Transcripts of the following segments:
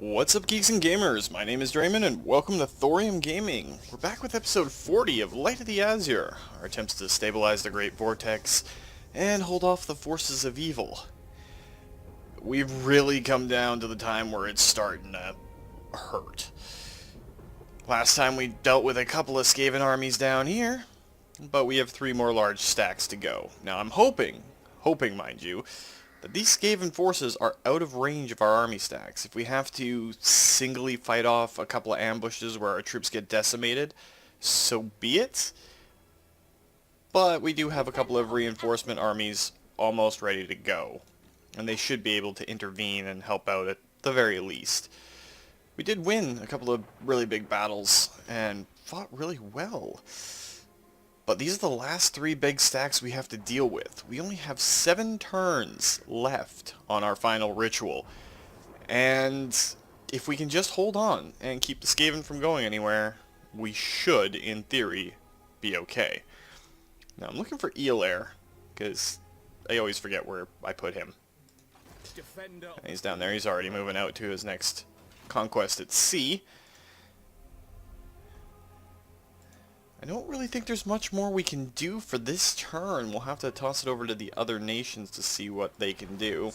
What's up, geeks and gamers? My name is Ratmen, and welcome to Thorium Gaming. We're back with episode 40 of Light of the Asur, our attempts to stabilize the Great Vortex and hold off the forces of evil. We've really come down to the time where it's starting to hurt. Last time we dealt with a couple of Skaven armies down here, but we have 3 more large stacks to go. Now I'm hoping mind you, that these Skaven forces are out of range of our army stacks. If we have to singly fight off a couple of ambushes where our troops get decimated, so be it. But we do have a couple of reinforcement armies almost ready to go, and they should be able to intervene and help out at the very least. We did win a couple of really big battles and fought really well. But these are the last 3 big stacks we have to deal with. We only have 7 turns left on our final ritual. And if we can just hold on and keep the Skaven from going anywhere, we should, in theory, be okay. Now I'm looking for Elair, because I always forget where I put him. He's down there. He's already moving out to his next conquest at sea. I don't really think there's much more we can do for this turn. We'll have to toss it over to the other nations to see what they can do.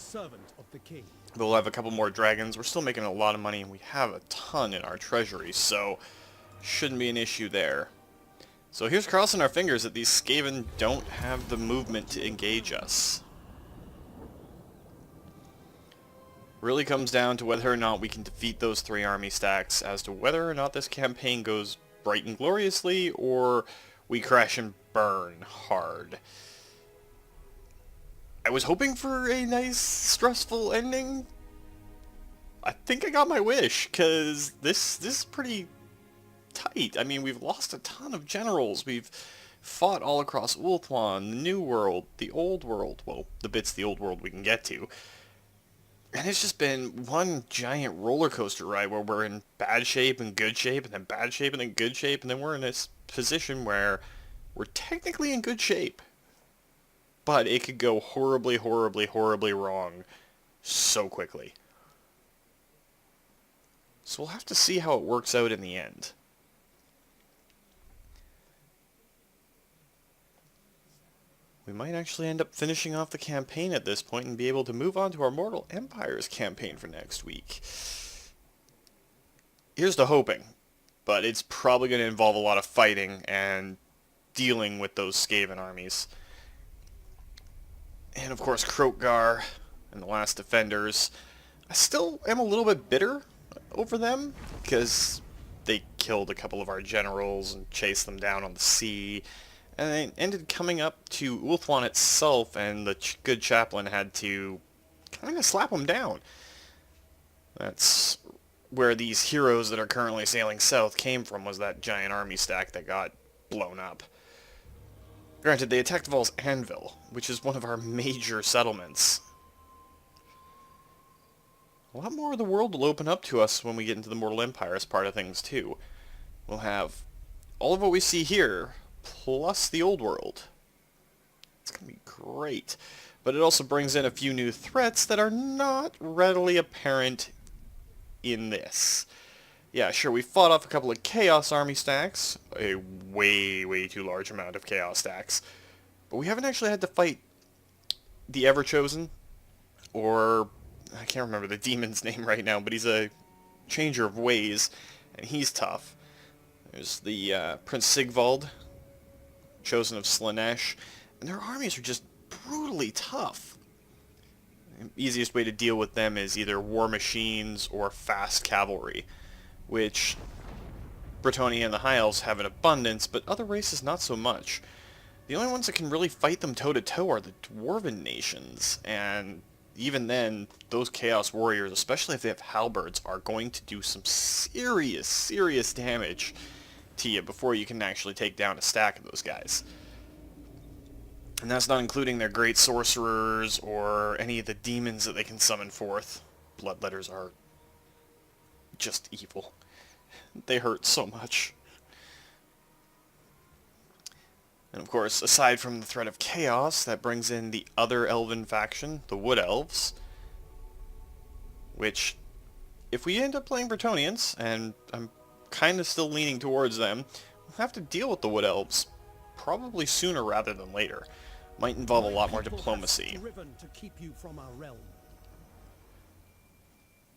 We'll have a couple more dragons. We're still making a lot of money, and we have a ton in our treasury, so shouldn't be an issue there. So here's crossing our fingers that these Skaven don't have the movement to engage us. Really comes down to whether or not we can defeat those 3 army stacks as to whether or not this campaign goes bright and gloriously, or we crash and burn hard. I was hoping for a nice, stressful ending. I think I got my wish, because this is pretty tight. I mean, we've lost a ton of generals. We've fought all across Ulthuan, the New World, the Old World. Well, the bits of the Old World we can get to. And it's just been one giant roller coaster ride where we're in bad shape and good shape, and then bad shape and then good shape, and then we're in this position where we're technically in good shape. But it could go horribly, horribly, horribly wrong so quickly. So we'll have to see how it works out in the end. We might actually end up finishing off the campaign at this point and be able to move on to our Mortal Empires campaign for next week. Here's to hoping, but it's probably going to involve a lot of fighting and dealing with those Skaven armies. And of course Kroakgar and the Last Defenders. I still am a little bit bitter over them, because they killed a couple of our generals and chased them down on the sea. And they ended coming up to Ulthuan itself, and the good chaplain had to kind of slap them down. That's where these heroes that are currently sailing south came from, was that giant army stack that got blown up. Granted, they attacked Val's Anvil, which is one of our major settlements. A lot more of the world will open up to us when we get into the Mortal Empires part of things, too. We'll have all of what we see here, plus the old world. It's going to be great. But it also brings in a few new threats that are not readily apparent in this. Yeah, sure, we fought off a couple of Chaos army stacks, a way too large amount of Chaos stacks, but we haven't actually had to fight the Ever-Chosen, or I can't remember the demon's name right now, but he's a changer of ways, and he's tough. There's the Prince Sigvald, Chosen of Slaanesh, and their armies are just brutally tough. The easiest way to deal with them is either war machines or fast cavalry, which Bretonnia and the High Elves have in abundance, but other races not so much. The only ones that can really fight them toe-to-toe are the Dwarven nations, and even then, those Chaos Warriors, especially if they have halberds, are going to do some serious damage to you before you can actually take down a stack of those guys. And that's not including their great sorcerers or any of the demons that they can summon forth. Bloodletters are just evil. They hurt so much. And of course, aside from the threat of chaos, that brings in the other elven faction, the Wood Elves, which if we end up playing Bretonnians, and I'm kind of still leaning towards them, we'll have to deal with the Wood Elves probably sooner rather than later. Might involve a lot more diplomacy. To keep you from our realm.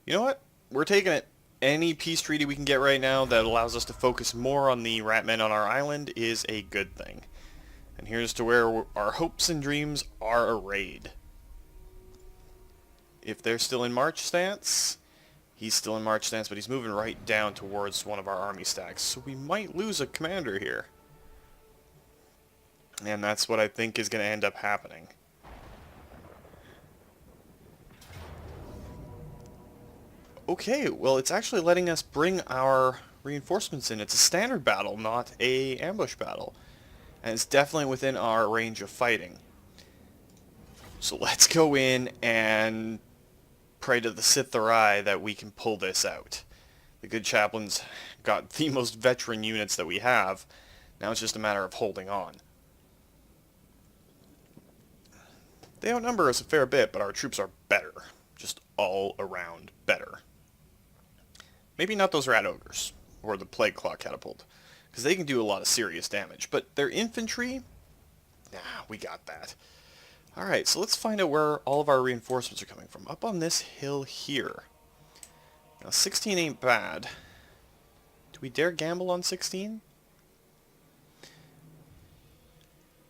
You know what? We're taking it. Any peace treaty we can get right now that allows us to focus more on the Ratmen on our island is a good thing. And here's to where our hopes and dreams are arrayed. If they're still in march stance, he's still in march stance, but he's moving right down towards one of our army stacks. So we might lose a commander here. And that's what I think is going to end up happening. Okay, well, it's actually letting us bring our reinforcements in. It's a standard battle, not a ambush battle. And it's definitely within our range of fighting. So let's go in and pray to the Sith'Arai that we can pull this out. The good chaplain's got the most veteran units that we have. Now it's just a matter of holding on. They outnumber us a fair bit, but our troops are better. Just all around better. Maybe not those rat ogres, or the plague claw catapult, because they can do a lot of serious damage. But their infantry, nah, we got that. Alright, so let's find out where all of our reinforcements are coming from. Up on this hill here. Now 16 ain't bad. Do we dare gamble on 16?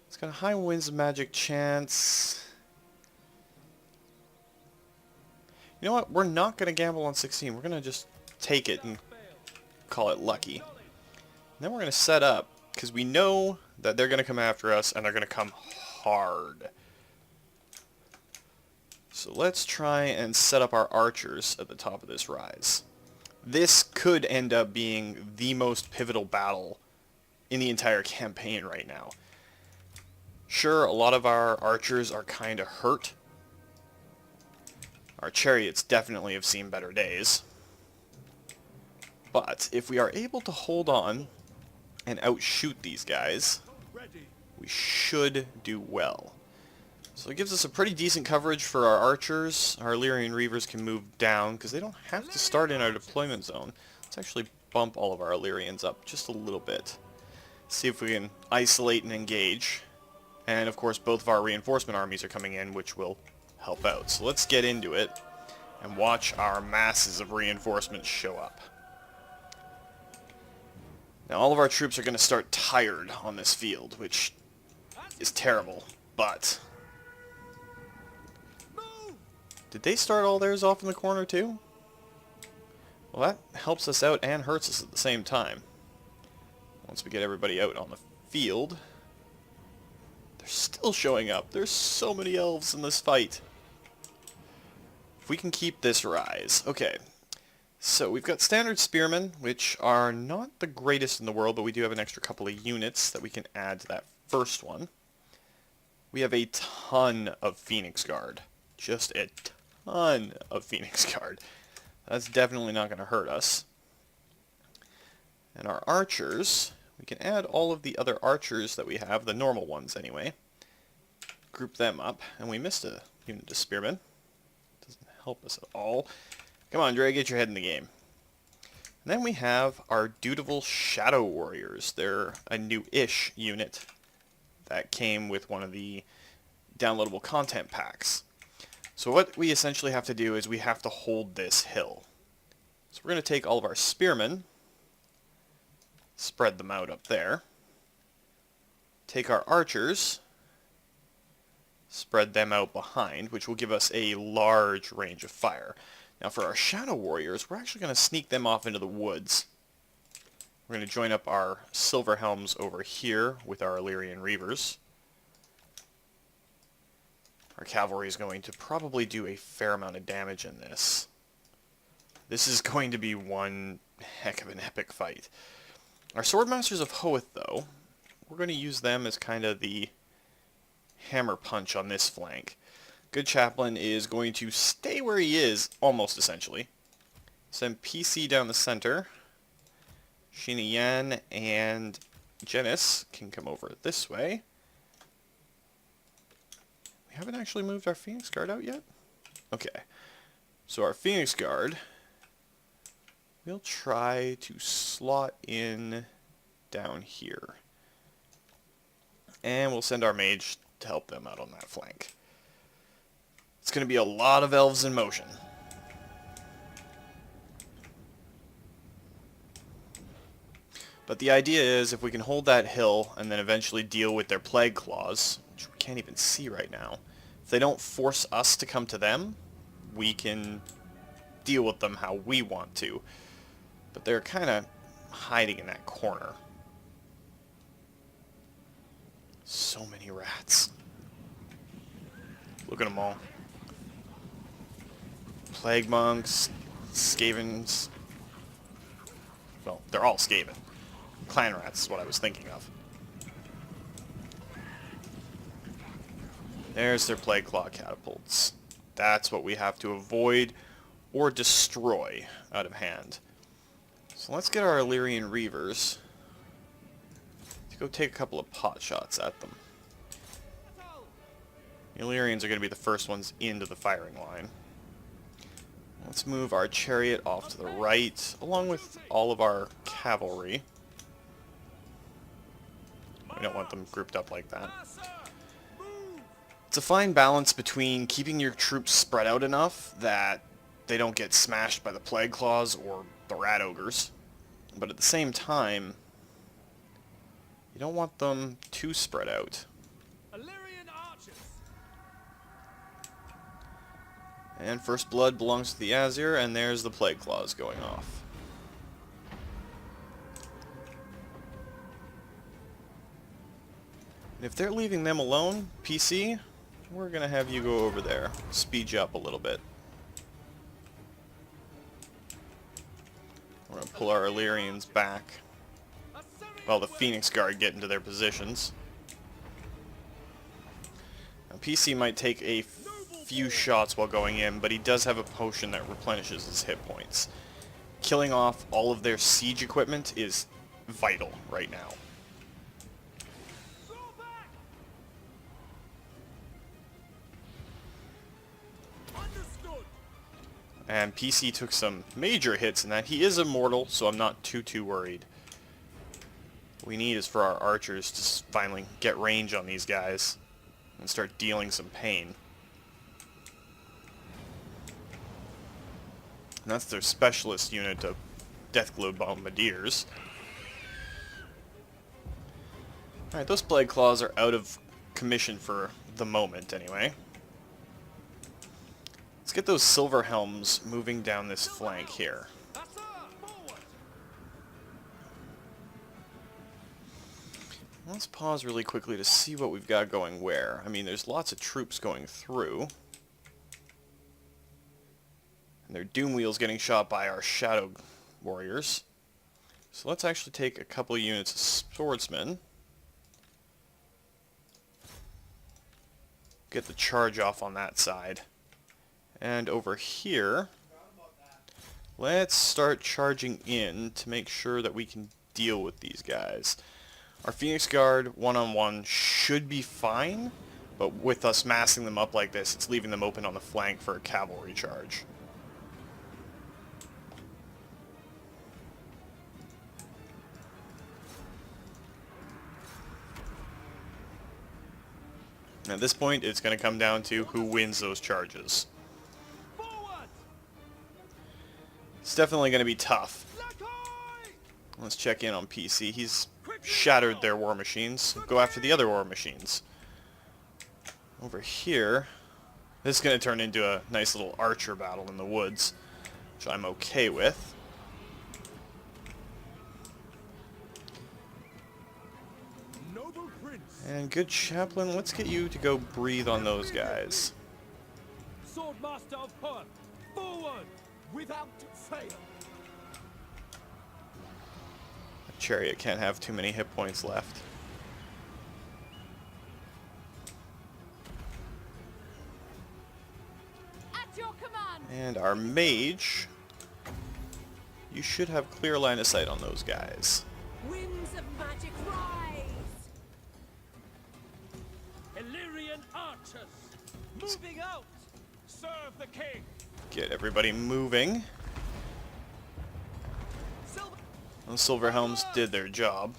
It's got a high winds of magic chance. You know what? We're not going to gamble on 16. We're going to just take it and call it lucky. And then we're going to set up, because we know that they're going to come after us, and they're going to come hard. So let's try and set up our archers at the top of this rise. This could end up being the most pivotal battle in the entire campaign right now. Sure, a lot of our archers are kind of hurt. Our chariots definitely have seen better days. But if we are able to hold on and outshoot these guys, we should do well. So it gives us a pretty decent coverage for our archers. Our Anaerion Reavers can move down because they don't have to start in our deployment zone. Let's actually bump all of our Anaerions up just a little bit. See if we can isolate and engage. And of course both of our reinforcement armies are coming in, which will help out. So let's get into it and watch our masses of reinforcements show up. Now all of our troops are going to start tired on this field, which is terrible, but... Did they start all theirs off in the corner too? Well, that helps us out and hurts us at the same time. Once we get everybody out on the field... They're still showing up. There's so many elves in this fight. If we can keep this rise. Okay. So we've got standard spearmen, which are not the greatest in the world, but we do have an extra couple of units that we can add to that first one. We have a ton of Phoenix Guard. Just a ton of Phoenix Guard. That's definitely not going to hurt us. And our archers, we can add all of the other archers that we have, the normal ones anyway. Group them up, and we missed a unit of spearmen. Doesn't help us at all. Come on, Dre, get your head in the game. And then we have our dutiful Shadow Warriors. They're a new-ish unit that came with one of the downloadable content packs. So what we essentially have to do is we have to hold this hill. So we're going to take all of our spearmen, spread them out up there, take our archers, spread them out behind, which will give us a large range of fire. Now for our Shadow Warriors, we're actually going to sneak them off into the woods. We're going to join up our Silver Helms over here with our Anaerion Reavers. Our cavalry is going to probably do a fair amount of damage in this. This is going to be one heck of an epic fight. Our Swordmasters of Hoeth, though, we're going to use them as kind of the hammer punch on this flank. Good Chaplain is going to stay where he is, almost essentially. Send PC down the center. Sheena Yan and Janice can come over this way. We haven't actually moved our Phoenix Guard out yet? Okay. So our Phoenix Guard we'll try to slot in down here. And we'll send our mage to help them out on that flank. It's going to be a lot of elves in motion. But the idea is, if we can hold that hill and then eventually deal with their plague claws, which we can't even see right now, if they don't force us to come to them, we can deal with them how we want to. But they're kind of hiding in that corner. So many rats. Look at them all. Plague monks, Skavens. Well, they're all Skaven. Clan rats is what I was thinking of. There's their plague claw catapults. That's what we have to avoid or destroy out of hand. So let's get our Illyrian Reavers to go take a couple of pot shots at them. The Illyrians are going to be the first ones into the firing line. Let's move our chariot off to the right, along with all of our cavalry. We don't want them grouped up like that. It's a fine balance between keeping your troops spread out enough that they don't get smashed by the plague claws or the rat ogres, but at the same time, you don't want them too spread out. And first blood belongs to the Asur, and there's the plague claws going off. And if they're leaving them alone, PC, we're going to have you go over there. Speed you up a little bit. We're going to pull our Illyrians back while the Phoenix Guard get into their positions. Now, PC might take a few shots while going in, but he does have a potion that replenishes his hit points. Killing off all of their siege equipment is vital right now. And PC took some major hits in that. He is immortal, so I'm not too worried. What we need is for our archers to finally get range on these guys and start dealing some pain. And that's their specialist unit of Deathglow Bombardiers. Alright, those Plague Claws are out of commission for the moment, anyway. Let's get those Silver Helms moving down this flank here. Let's pause really quickly to see what we've got going where. I mean, there's lots of troops going through. And their Doom Wheels getting shot by our Shadow Warriors. So let's actually take a couple of units of Swordsmen. Get the charge off on that side. And over here, let's start charging in to make sure that we can deal with these guys. Our Phoenix Guard one-on-one should be fine, but with us massing them up like this, it's leaving them open on the flank for a cavalry charge. At this point, it's going to come down to who wins those charges. It's definitely going to be tough. Let's check in on PC. He's shattered their war machines. Go after the other war machines. Over here, this is going to turn into a nice little archer battle in the woods, which I'm okay with. And good chaplain, let's get you to go breathe on those guys. Swordmaster of Perth, forward without fail. A chariot can't have too many hit points left. At your command. And our mage, you should have clear line of sight on those guys. Winds of magic rise. Illyrian archers, moving out. Serve the king. Get everybody moving. The Silver Helms did their job.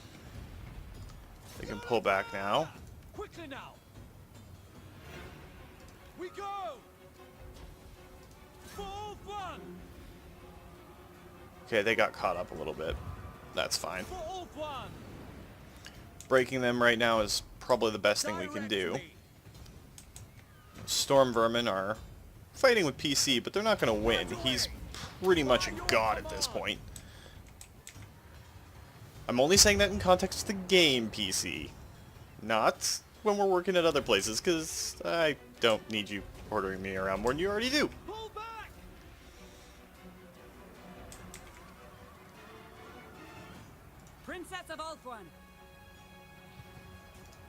They can pull back now. Quickly now. We go. Full fun. Okay, they got caught up a little bit. That's fine. For all fun. Breaking them right now is probably the best thing we can do. Storm Vermin are fighting with PC, but they're not going to win. He's pretty much a god at this point. I'm only saying that in context of the game, PC. Not when we're working at other places, because I don't need you ordering me around more than you already do. Pull back. Princess of Ulthuan.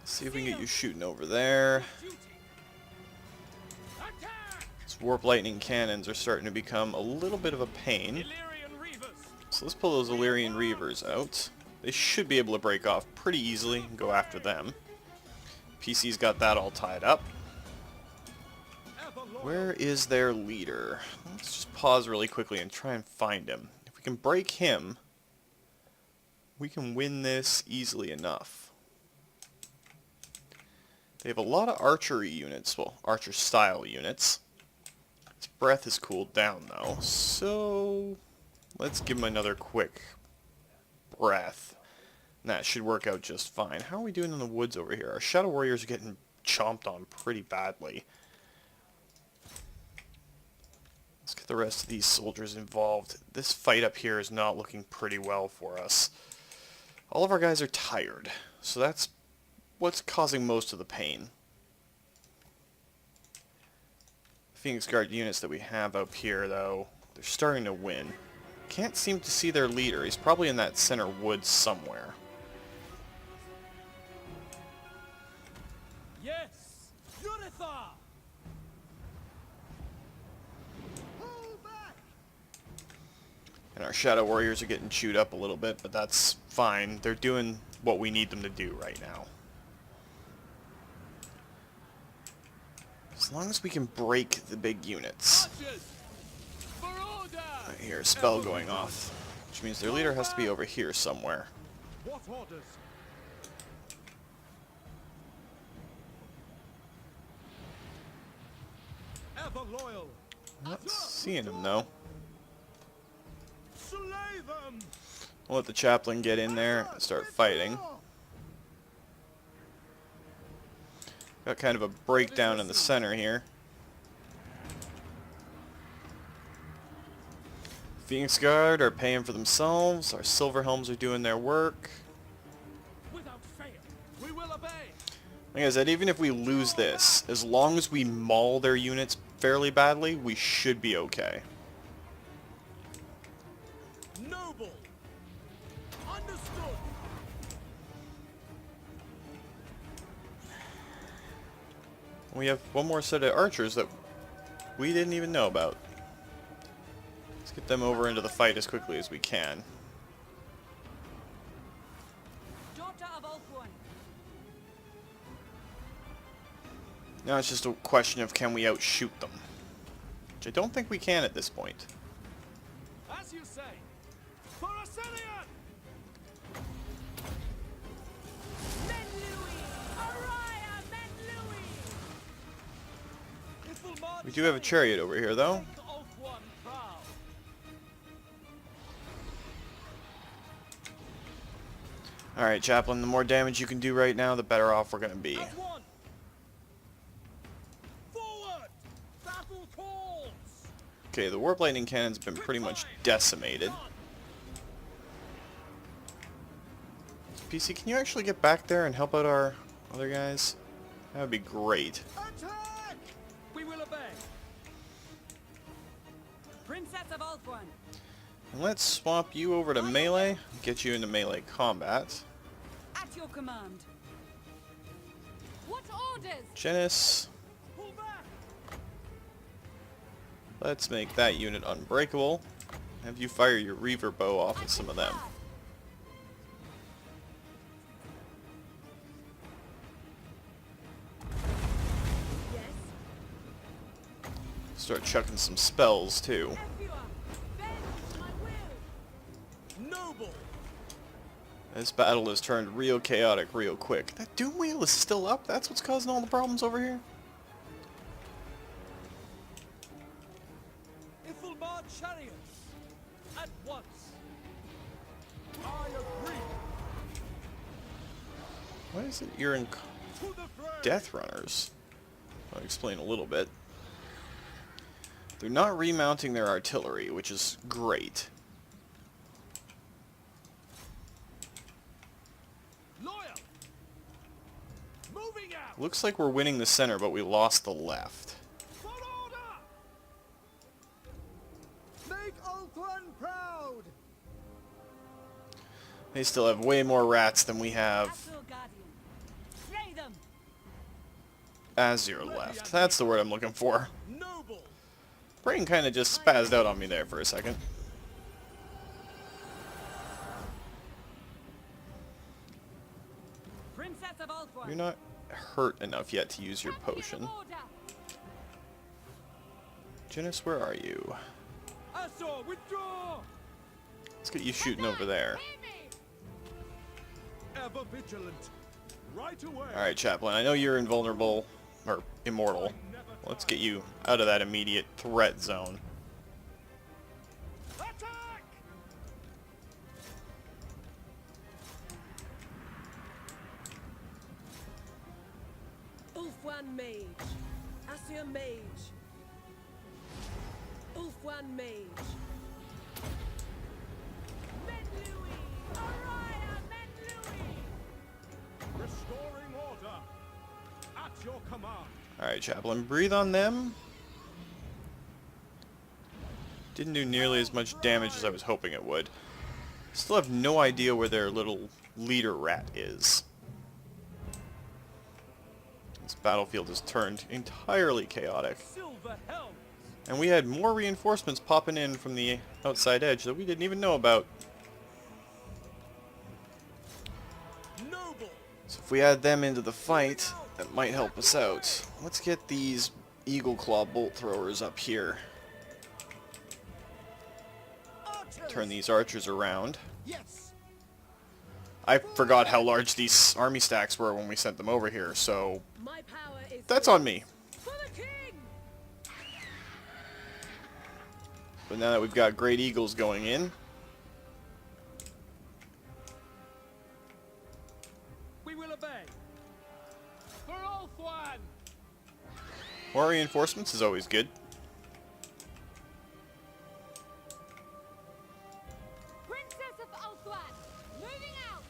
See if we can get you shooting over there. Duty. Attack. These Warp Lightning Cannons are starting to become a little bit of a pain. Illyrian Reavers. So let's pull those Illyrian Reavers out. They should be able to break off pretty easily and go after them. PC's got that all tied up. Where is their leader? Let's just pause really quickly and try and find him. If we can break him, we can win this easily enough. They have a lot of archery units, well, archer-style units. His breath is cooled down, though, so let's give him another quick breath. And that should work out just fine. How are we doing in the woods over here? Our Shadow Warriors are getting chomped on pretty badly. Let's get the rest of these soldiers involved. This fight up here is not looking pretty well for us. All of our guys are tired, so that's what's causing most of the pain. Phoenix Guard units that we have up here, though, they're starting to win. Can't seem to see their leader. He's probably in that center wood somewhere. Yes. Unithar. Pull back. And our Shadow Warriors are getting chewed up a little bit, but that's fine. They're doing what we need them to do right now. As long as we can break the big units. Archers. For order. I hear a spell going off, which means their leader has to be over here somewhere. What orders? Ever loyal. Not seeing him, though. Slay them. We'll let the chaplain get in there and start fighting. Got kind of a breakdown in the center here. Phoenix Guard are paying for themselves. Our Silver Helms are doing their work. Without fail. We will obey. Like I said, even if we lose this, as long as we maul their units fairly badly, we should be okay. Noble. Understood. We have one more set of archers that we didn't even know about. Let's get them over into the fight as quickly as we can. Daughter of Ulthuan. Now it's just a question of can we outshoot them. Which I don't think we can at this point. As you say. For Assyrian. Men Louis. Araya Men Louis. It will march We do have a chariot over here, though. Make Ulthuan proud. Alright, Chaplain, the more damage you can do right now, the better off we're going to be. As one. Forward. Battle calls. Okay, the Warp Lightning Cannon's been pretty much decimated. PC, can you actually get back there and help out our other guys? That would be great. Attack. We will obey. Princess of Ulthuan. And let's swap you over to melee, get you into melee combat. At your command. What orders? Genis, Pull back. let's make that unit unbreakable. Have you fire your Reaver bow off at At some your of them. command. Yes. Start chucking some spells too. Everyone. Bend to my will. Noble. This battle has turned real chaotic real quick. That doom wheel is still up? That's what's causing all the problems over here? Ifilmard chariots! At once! I agree! Why is it you're in To the fray! Death Runners? I'll explain a little bit. They're not remounting their artillery, which is great. Loyal! Moving out! Looks like we're winning the center, but we lost the left. For order! Make Ulthuan proud! They still have way more rats than we have Asur Guardian. Slay them. Asur left. That's the word I'm looking for. Noble! Brain kind of just spazzed out on me there for a second. Princess of Ulthuan. You're not hurt enough yet to use your potion. Janice, where are you? Asur, withdraw! Let's get you shooting over there. Ever vigilant. Right away! Alright, Chaplain, I know you're invulnerable, or immortal. Let's get you out of that immediate threat zone. Attack! Ulthuan Mage. Asur Mage. Ulthuan Mage. Menlui. Araya Menlui. Restoring order! At your command! Alright, Chaplain, breathe on them. Didn't do nearly as much damage as I was hoping it would. Still have no idea where their little leader rat is. This battlefield has turned entirely chaotic. Silver helms! And we had more reinforcements popping in from the outside edge that we didn't even know about. Noble! So if we add them into the fight, that might help us out. Let's get these Eagle Claw bolt throwers up here. Archers! Turn these archers around. Yes! I forgot how large these army stacks were when we sent them over here, so My power is that's on me. For the king. But now that we've got great eagles going in, We will obey! For Ulthuan! more reinforcements is always good. Princess of Ulthuan. Moving out.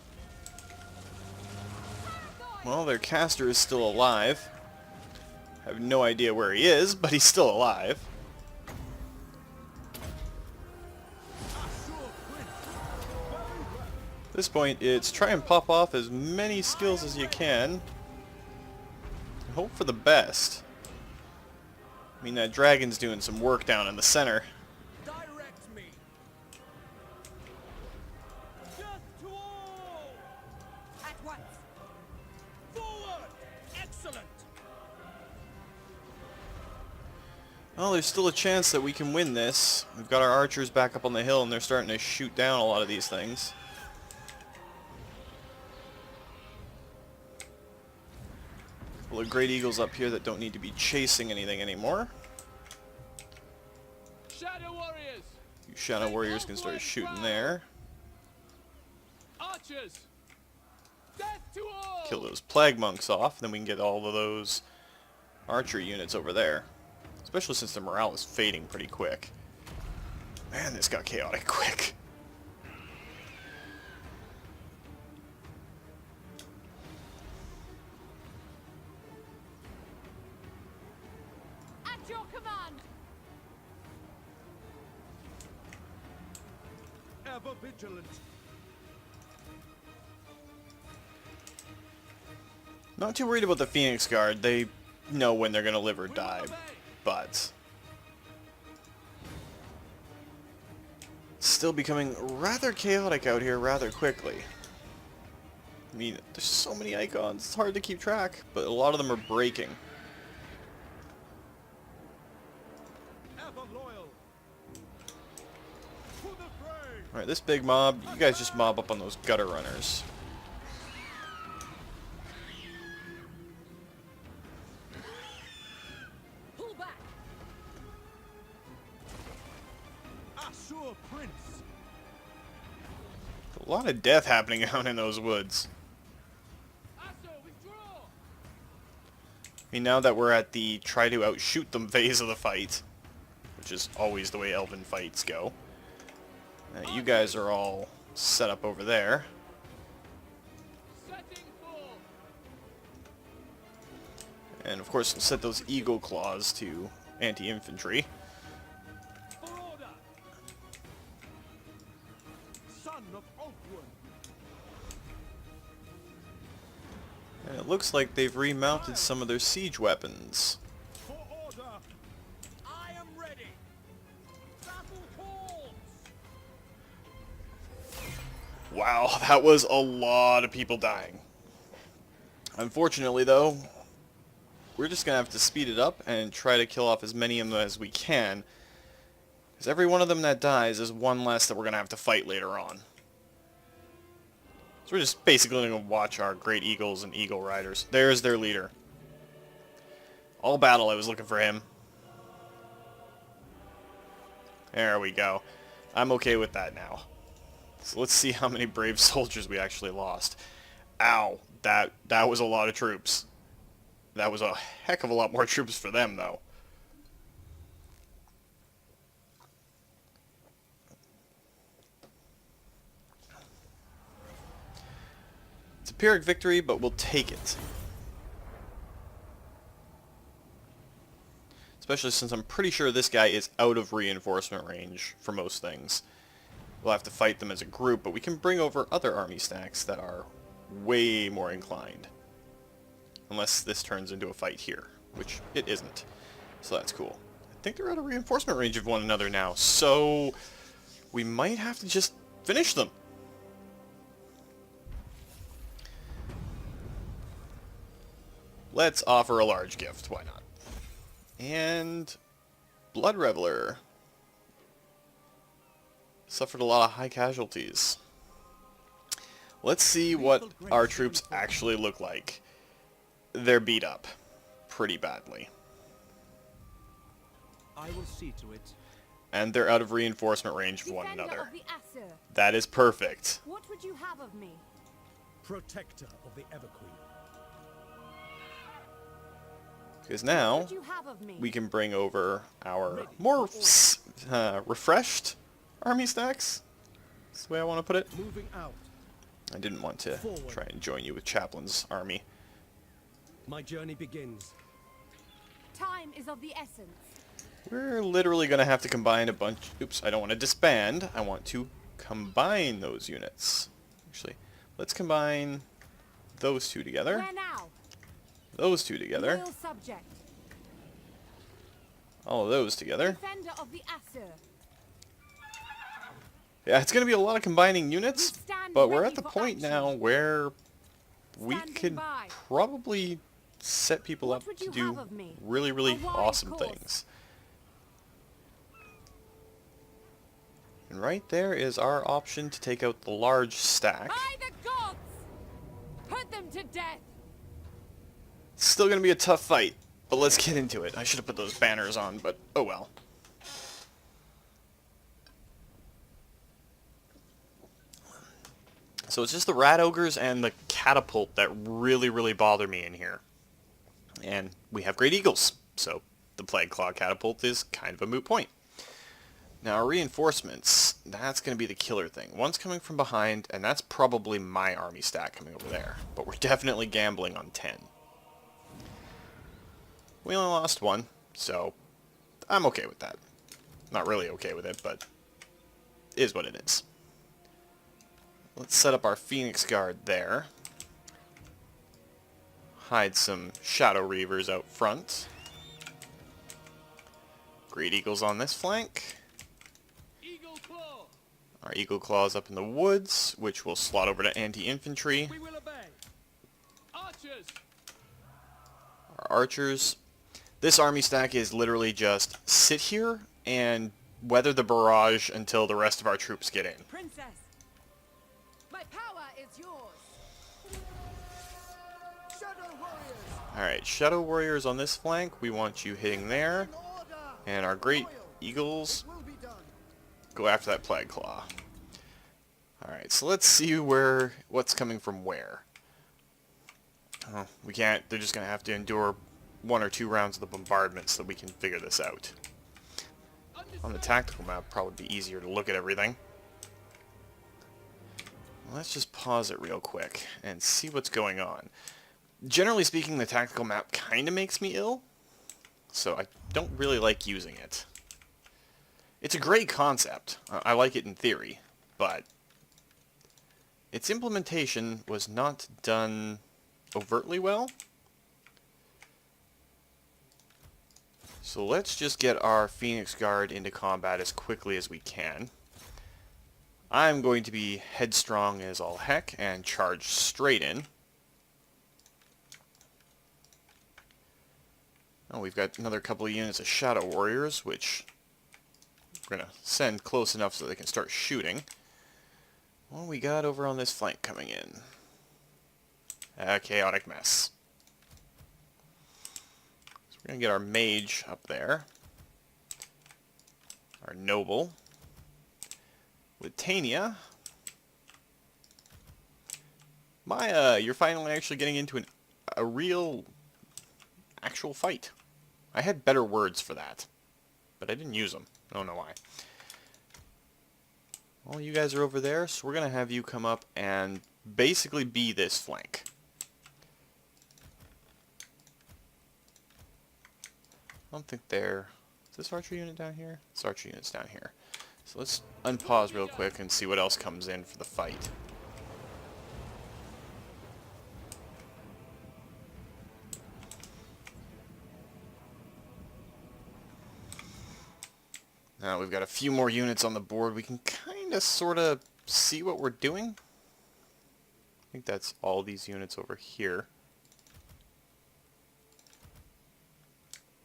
Parathor. Well, their caster is still alive. I have no idea where he is, but he's still alive. Asur Prince! Very well! At this point, it's try and pop off as many skills as you can. And hope for the best. I mean, that dragon's doing some work down in the center. Direct me! Death to all! At once. Forward! Excellent! Well, there's still a chance that we can win this. We've got our archers back up on the hill, and they're starting to shoot down a lot of these things. A couple of great eagles up here that don't need to be chasing anything anymore. Shadow warriors! You Shadow Warriors can start shooting there. Archers! Death to all! Kill those plague monks off, then we can get all of those archer units over there. Especially since the morale is fading pretty quick. Man, this got chaotic quick. At your command. Ever vigilant! Not too worried about the Phoenix Guard. They know when they're going to live or We will die. obey. But still becoming rather chaotic out here rather quickly. I mean, there's so many icons, it's hard to keep track, but a lot of them are breaking. Ever loyal! To the fray! Alright, this big mob, you guys just mob up on those gutter runners. Pull back. Asur Prince. A lot of death happening out in those woods. Asur, withdraw. I mean, now that we're at the try to outshoot them phase of the fight, which is always the way elven fights go, you guys are all set up over there. Setting full. And of course, we'll set those eagle claws to anti-infantry. For order. Son of Oakwood. And it looks like they've remounted some of their siege weapons. For order. I am ready. Battle calls. Wow, that was a lot of people dying. Unfortunately, though, we're just going to have to speed it up and try to kill off as many of them as we can. Because every one of them that dies is one less that we're going to have to fight later on. So we're just basically going to watch our great eagles and eagle riders. There's their leader. All battle, I was looking for him. There we go. I'm okay with that now. So let's see how many brave soldiers we actually lost. Ow, that was a lot of troops. That was a heck of a lot more troops for them, though. It's a Pyrrhic victory, but we'll take it. Especially since I'm pretty sure this guy is out of reinforcement range for most things. We'll have to fight them as a group, but we can bring over other army stacks that are way more inclined. Unless this turns into a fight here, which it isn't. So that's cool. I think they're out of reinforcement range of one another now, so we might have to just finish them. Let's offer a large gift, why not? And Blood Reveler. Suffered a lot of high casualties. Let's see what our troops actually look like. They're beat up pretty badly. I will see to it. And they're out of reinforcement range of one Defender another. of the Asur. That is perfect. What would you have of me? Protector of the Everqueen. Because now What would you have of me? we can bring over our more refreshed army stacks. That's the way I want to put it. Moving out. I didn't want to try and join you with Chaplain's army. My journey begins. Time is of the essence. We're literally going to have to combine a bunch... Oops, I don't want to disband. I want to combine those units. Actually, let's combine those two together. Where now? Those two together. Loyal subject. All of those together. Defender of the Asur. Yeah, it's going to be a lot of combining units, Stand but we're ready at the for point action. now where we Standing could by. probably set people What up would to you do have of me? really, really A wise awesome course. things. And right there is our option to take out the large stack. By the gods! Put them to death! It's still going to be a tough fight, but let's get into it. I should have put those banners on, but oh well. So it's just the rat ogres and the catapult that really, really bother me in here. And we have great eagles, so the plague claw catapult is kind of a moot point. Now our reinforcements, that's going to be the killer thing. One's coming from behind, and that's probably my army stack coming over there. But we're definitely gambling on 10. We only lost one, so I'm okay with that. Not really okay with it, but it is what it is. Let's set up our Phoenix Guard there. Hide some Shadow Reavers out front. Great Eagles on this flank. Eagle Claw. Our Eagle Claws up in the woods, which will slot over to anti-infantry. We will obey. Archers. Our archers. This army stack is literally just sit here and weather the barrage until the rest of our troops get in. Princess. My power is yours. Shadow Warriors! Alright, Shadow Warriors on this flank, we want you hitting there. And our Great Eagles, Will be done. go after that Plague Claw. Alright, so let's see what's coming from where. Oh, we can't, they're just going to have to endure 1 or 2 rounds of the bombardment so that we can figure this out. On the tactical map, probably be easier to look at everything. Let's just pause it real quick and see what's going on. Generally speaking, the tactical map kind of makes me ill, so I don't really like using it. It's a great concept. I like it in theory, but its implementation was not done overtly well. So let's just get our Phoenix Guard into combat as quickly as we can. I'm going to be headstrong as all heck and charge straight in. Oh, we've got another couple of units of Shadow Warriors, which we're going to send close enough so they can start shooting. What we got over on this flank coming in? A chaotic mess. So we're going to get our mage up there. Our noble. Litania. Maya, you're finally actually getting into a real, actual fight. I had better words for that, but I didn't use them. I don't know why. Well, you guys are over there, so we're going to have you come up and basically be this flank. I don't think they're... Is this archer unit down here? This archer unit's down here. So let's unpause real quick and see what else comes in for the fight. Now we've got a few more units on the board. We can kind of sort of see what we're doing. I think that's all these units over here.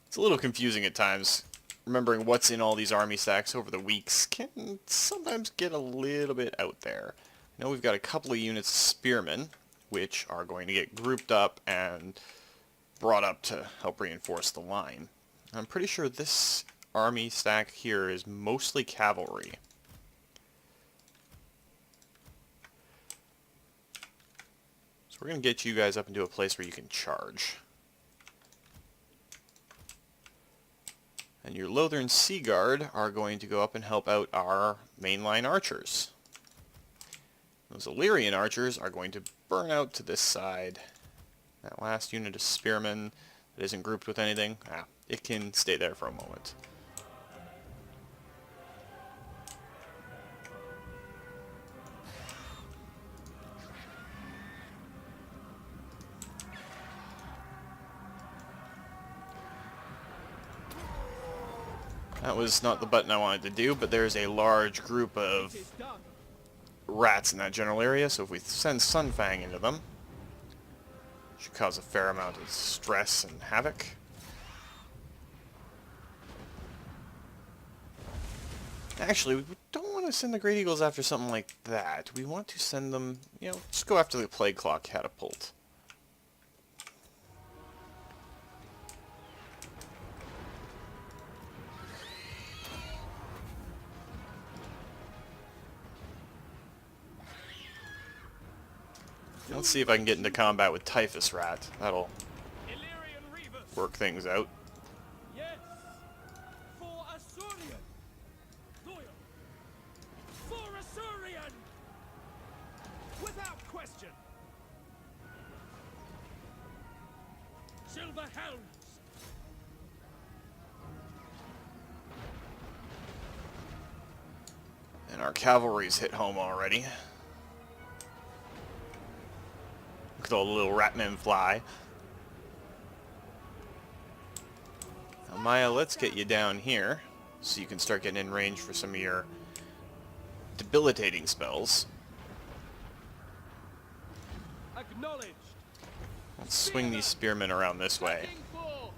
It's a little confusing at times. Remembering what's in all these army stacks over the weeks can sometimes get a little bit out there. I know we've got a couple of units of spearmen, which are going to get grouped up and brought up to help reinforce the line. I'm pretty sure this army stack here is mostly cavalry. So we're going to get you guys up into a place where you can charge. And your Lothern Sea Guard are going to go up and help out our mainline archers. Those Illyrian archers are going to burn out to this side. That last unit of spearmen that isn't grouped with anything, it can stay there for a moment. That was not the button I wanted to do, but there's a large group of rats in that general area, so if we send Sunfang into them, it should cause a fair amount of stress and havoc. Actually, we don't want to send the Great Eagles after something like that. We want to send them, just go after the Plague Claw Catapult. Let's see if I can get into combat with Typhus Rat. That'll work things out. Yes! For Asurian! Loyal! For Asurian! Without question! Silver Helms! And our cavalry's hit home already. Look at all the little Ratmen fly. Now, Maya, let's get you down here so you can start getting in range for some of your debilitating spells. Acknowledged! Let's swing these spearmen around this way. Taking four.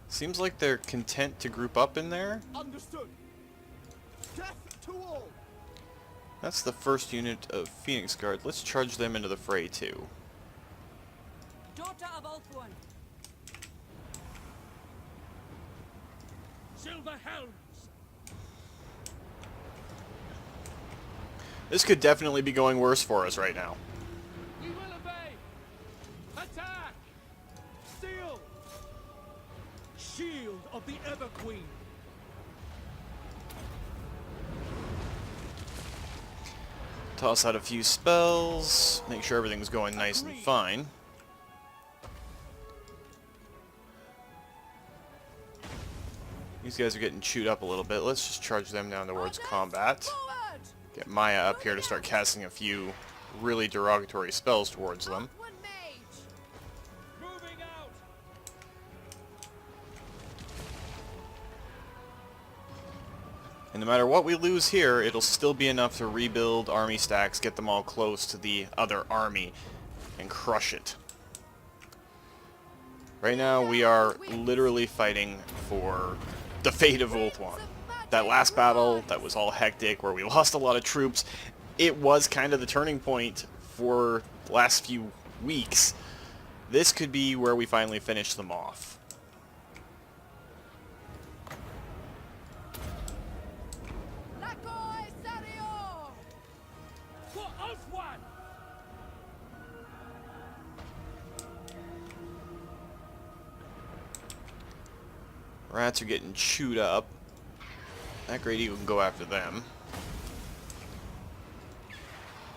Seems like they're content to group up in there. Understood. Death to all! That's the first unit of Phoenix Guard. Let's charge them into the fray too. Daughter of Ulthuan. Silver helms! This could definitely be going worse for us right now. We will obey! Attack! Steel! Shield of the Ever-Queen! Toss out a few spells, make sure everything's going nice and fine. These guys are getting chewed up a little bit. Let's just charge them down towards combat. Forward! Get Maya up here to start casting a few really derogatory spells towards them. Ulthuan mage! Moving out! And no matter what we lose here, it'll still be enough to rebuild army stacks, get them all close to the other army, and crush it. Right now, we are literally fighting for the fate of Ulthuan. That last battle, that was all hectic, where we lost a lot of troops, it was kind of the turning point for the last few weeks. This could be where we finally finish them off. Lakoi Sario! For Ulthuan! Rats are getting chewed up. That Great Eagle can go after them.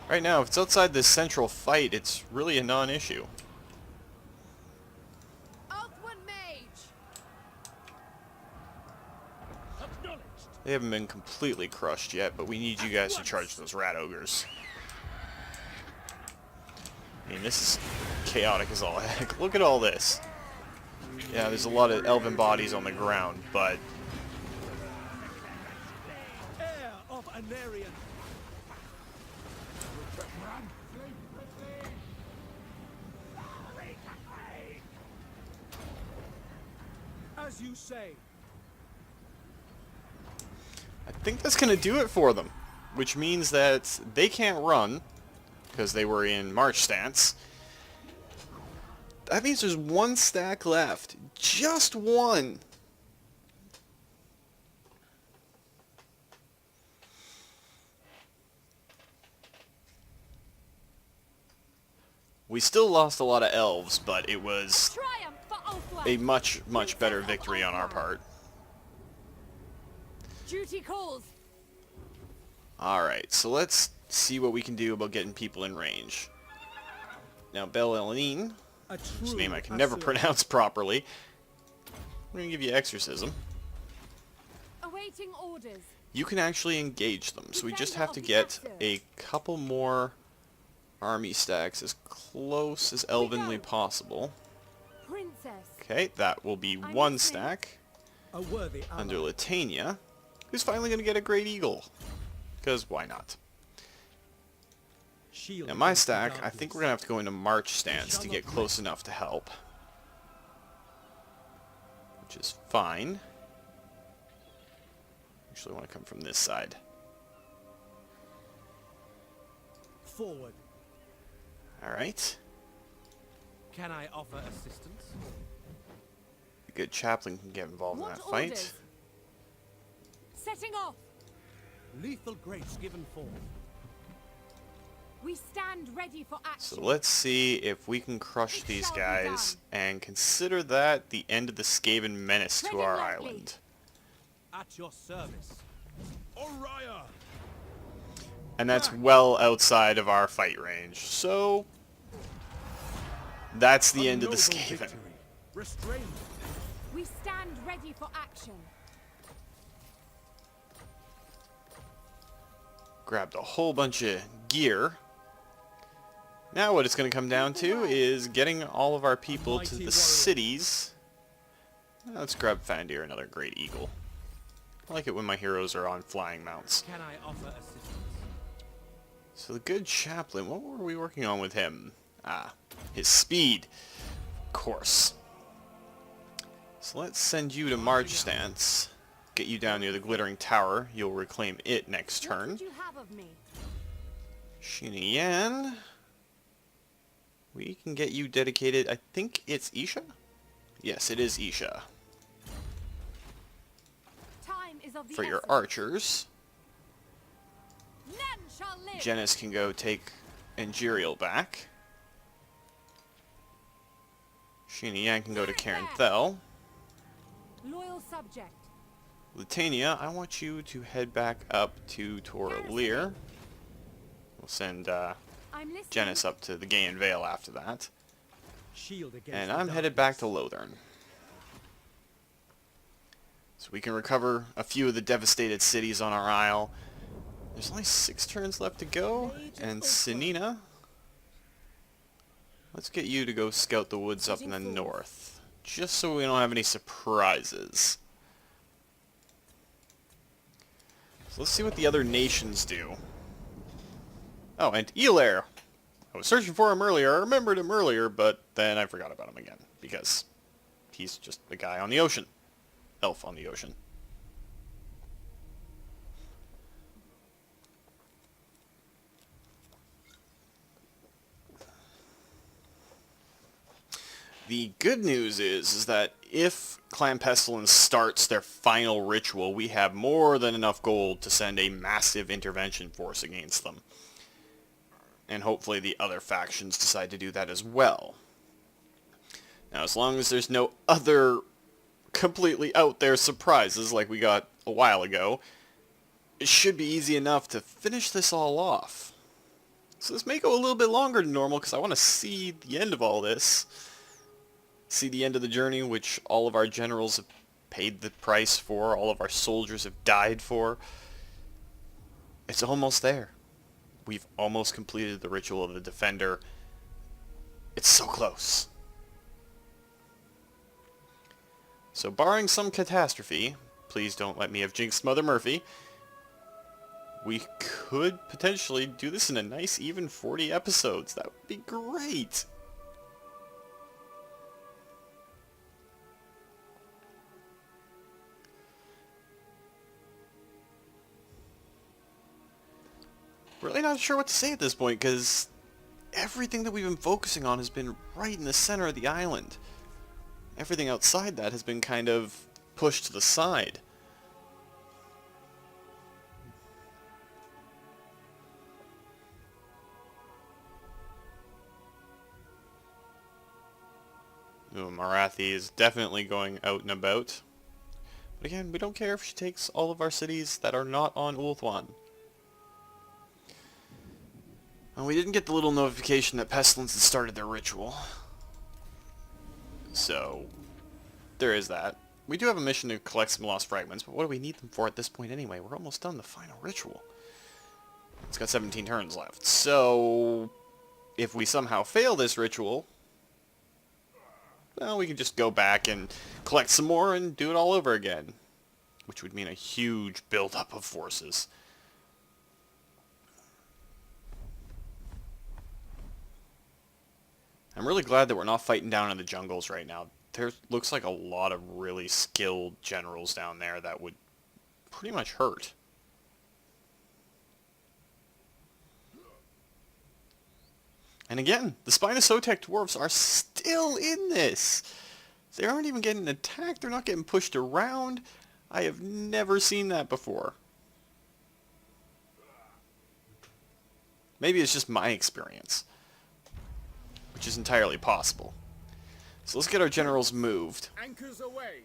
Right now, if it's outside this central fight, it's really a non-issue. Ulthuan mage! Acknowledged! They haven't been completely crushed yet, but we need you guys to charge those rat ogres. I mean, this is chaotic as all heck. Look at all this. Yeah, there's a lot of elven bodies on the ground, but Heir of Anaerions! As you say. I think that's going to do it for them. Which means that they can't run, because they were in march stance. That means there's one stack left. Just one. We still lost a lot of elves, but it was Triumph for Ulthuan! a much better victory on our part. Duty calls! Alright, so let's see what we can do about getting people in range. Now, Bel Eline, A whose true name I can never Asur. pronounce properly, I'm going to give you Exorcism. Awaiting orders. You can actually engage them, so we just have to get a couple more army stacks as close as elvenly possible. Princess. Okay, that will be I'm one listening. stack A worthy ally. under Latania, who's finally going to get a Great Eagle. Because why not? Shield Now my against the stack, I darkness. think we're going to have to go into March stance to get close enough to help. Which is fine. Actually, I want to come from this side. Forward. Alright. Can I offer assistance? A good chaplain can get involved in What that fight. orders? Setting off. Lethal grace given forth. We stand ready for action. So let's see if we can crush It these shall be guys done. and consider that the end of the Skaven menace to Treading our lightly. island. At your service. Oriah! And that's well outside of our fight range. So that's the end of the Skaven. Restrained. We stand ready for action. Grabbed a whole bunch of gear. Now what it's going to come down to is getting all of our people to the cities. Let's grab Fandir, another Great Eagle. I like it when my heroes are on flying mounts. Can I offer assistance? So the good chaplain, what were we working on with him? Ah, his speed. Of course. So let's send you to March stance. get you down near the Glittering Tower. You'll reclaim it next What turn. would you have of me? Xinyan, we can get you dedicated. I think it's Isha? Yes, it is Isha. Time is of the For your essence. archers, None shall live. Janice can go take Angerial back. Xinyan can go to Carenthel. Loyal subject. Lutania, I want you to head back up to Toraleer. We'll send I'm listening. Janice up to the Gaian Vale after that. Shield against And the I'm headed back darkness. to Lothern. So we can recover a few of the devastated cities on our isle. There's only 6 turns left to go. And Sinina, let's get you to go scout the woods up in the north. Just so we don't have any surprises. So let's see what the other nations do. Oh, and Elair. I was searching for him earlier. I remembered him earlier, but then I forgot about him again. Because he's just a guy on the ocean. Elf on the ocean. The good news is that if Clan Pestilence starts their final ritual, we have more than enough gold to send a massive intervention force against them. And hopefully the other factions decide to do that as well. Now, as long as there's no other completely out there surprises like we got a while ago, it should be easy enough to finish this all off. So this may go a little bit longer than normal because I want to see the end of all this. See the end of the journey, which all of our generals have paid the price for, all of our soldiers have died for. It's almost there. We've almost completed the ritual of the Defender. It's so close. So barring some catastrophe, please don't let me have jinxed Mother Murphy, we could potentially do this in a nice even 40 episodes. That would be great. Really not sure what to say at this point, because everything that we've been focusing on has been right in the center of the island. Everything outside that has been kind of pushed to the side. Ooh, Marathi is definitely going out and about. But again, we don't care if she takes all of our cities that are not on Ulthuan. Well, we didn't get the little notification that Pestilence had started their ritual. So, there is that. We do have a mission to collect some lost fragments, but what do we need them for at this point anyway? We're almost done the final ritual. It's got 17 turns left. So, if we somehow fail this ritual, well, we can just go back and collect some more and do it all over again. Which would mean a huge buildup of forces. I'm really glad that we're not fighting down in the jungles right now. There looks like a lot of really skilled generals down there that would pretty much hurt. And again, the Spinosotek dwarves are still in this. They aren't even getting attacked. They're not getting pushed around. I have never seen that before. Maybe it's just my experience, which is entirely possible. So let's get our generals moved. Anchors away.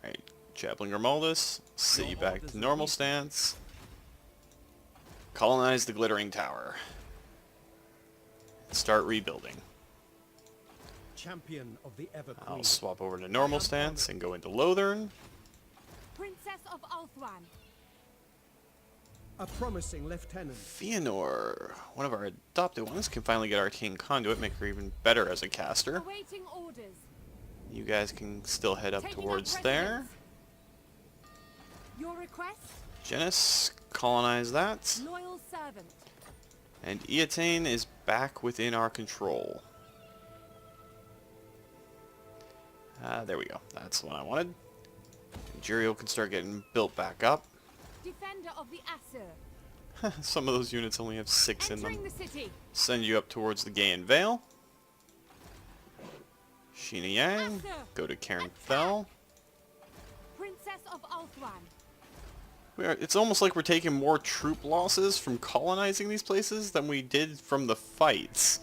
Alright, Chaplain Grimaldus, sit you back to normal stance. Colonize the Glittering Tower. Start rebuilding. Champion of the Ever Queen. I'll swap over to normal stance and go into Lothern. Princess of Ulthuan. A promising lieutenant. Fëanor, one of our adopted ones, can finally get Arcane Conduit, make her even better as a caster. Awaiting orders. You guys can still head up Taking towards up there. residence. Your request? Janice, colonize that. Loyal servant. And Eataine is back within our control. There we go. That's the one I wanted. Imperial can start getting built back up. Defender of the Asur. Some of those units only have 6 in them. Entering the city. Send you up towards the Gaian Vale. Sheena Yang. Go to Cairn Fell. Princess of Ulthuan. It's almost like we're taking more troop losses from colonizing these places than we did from the fights.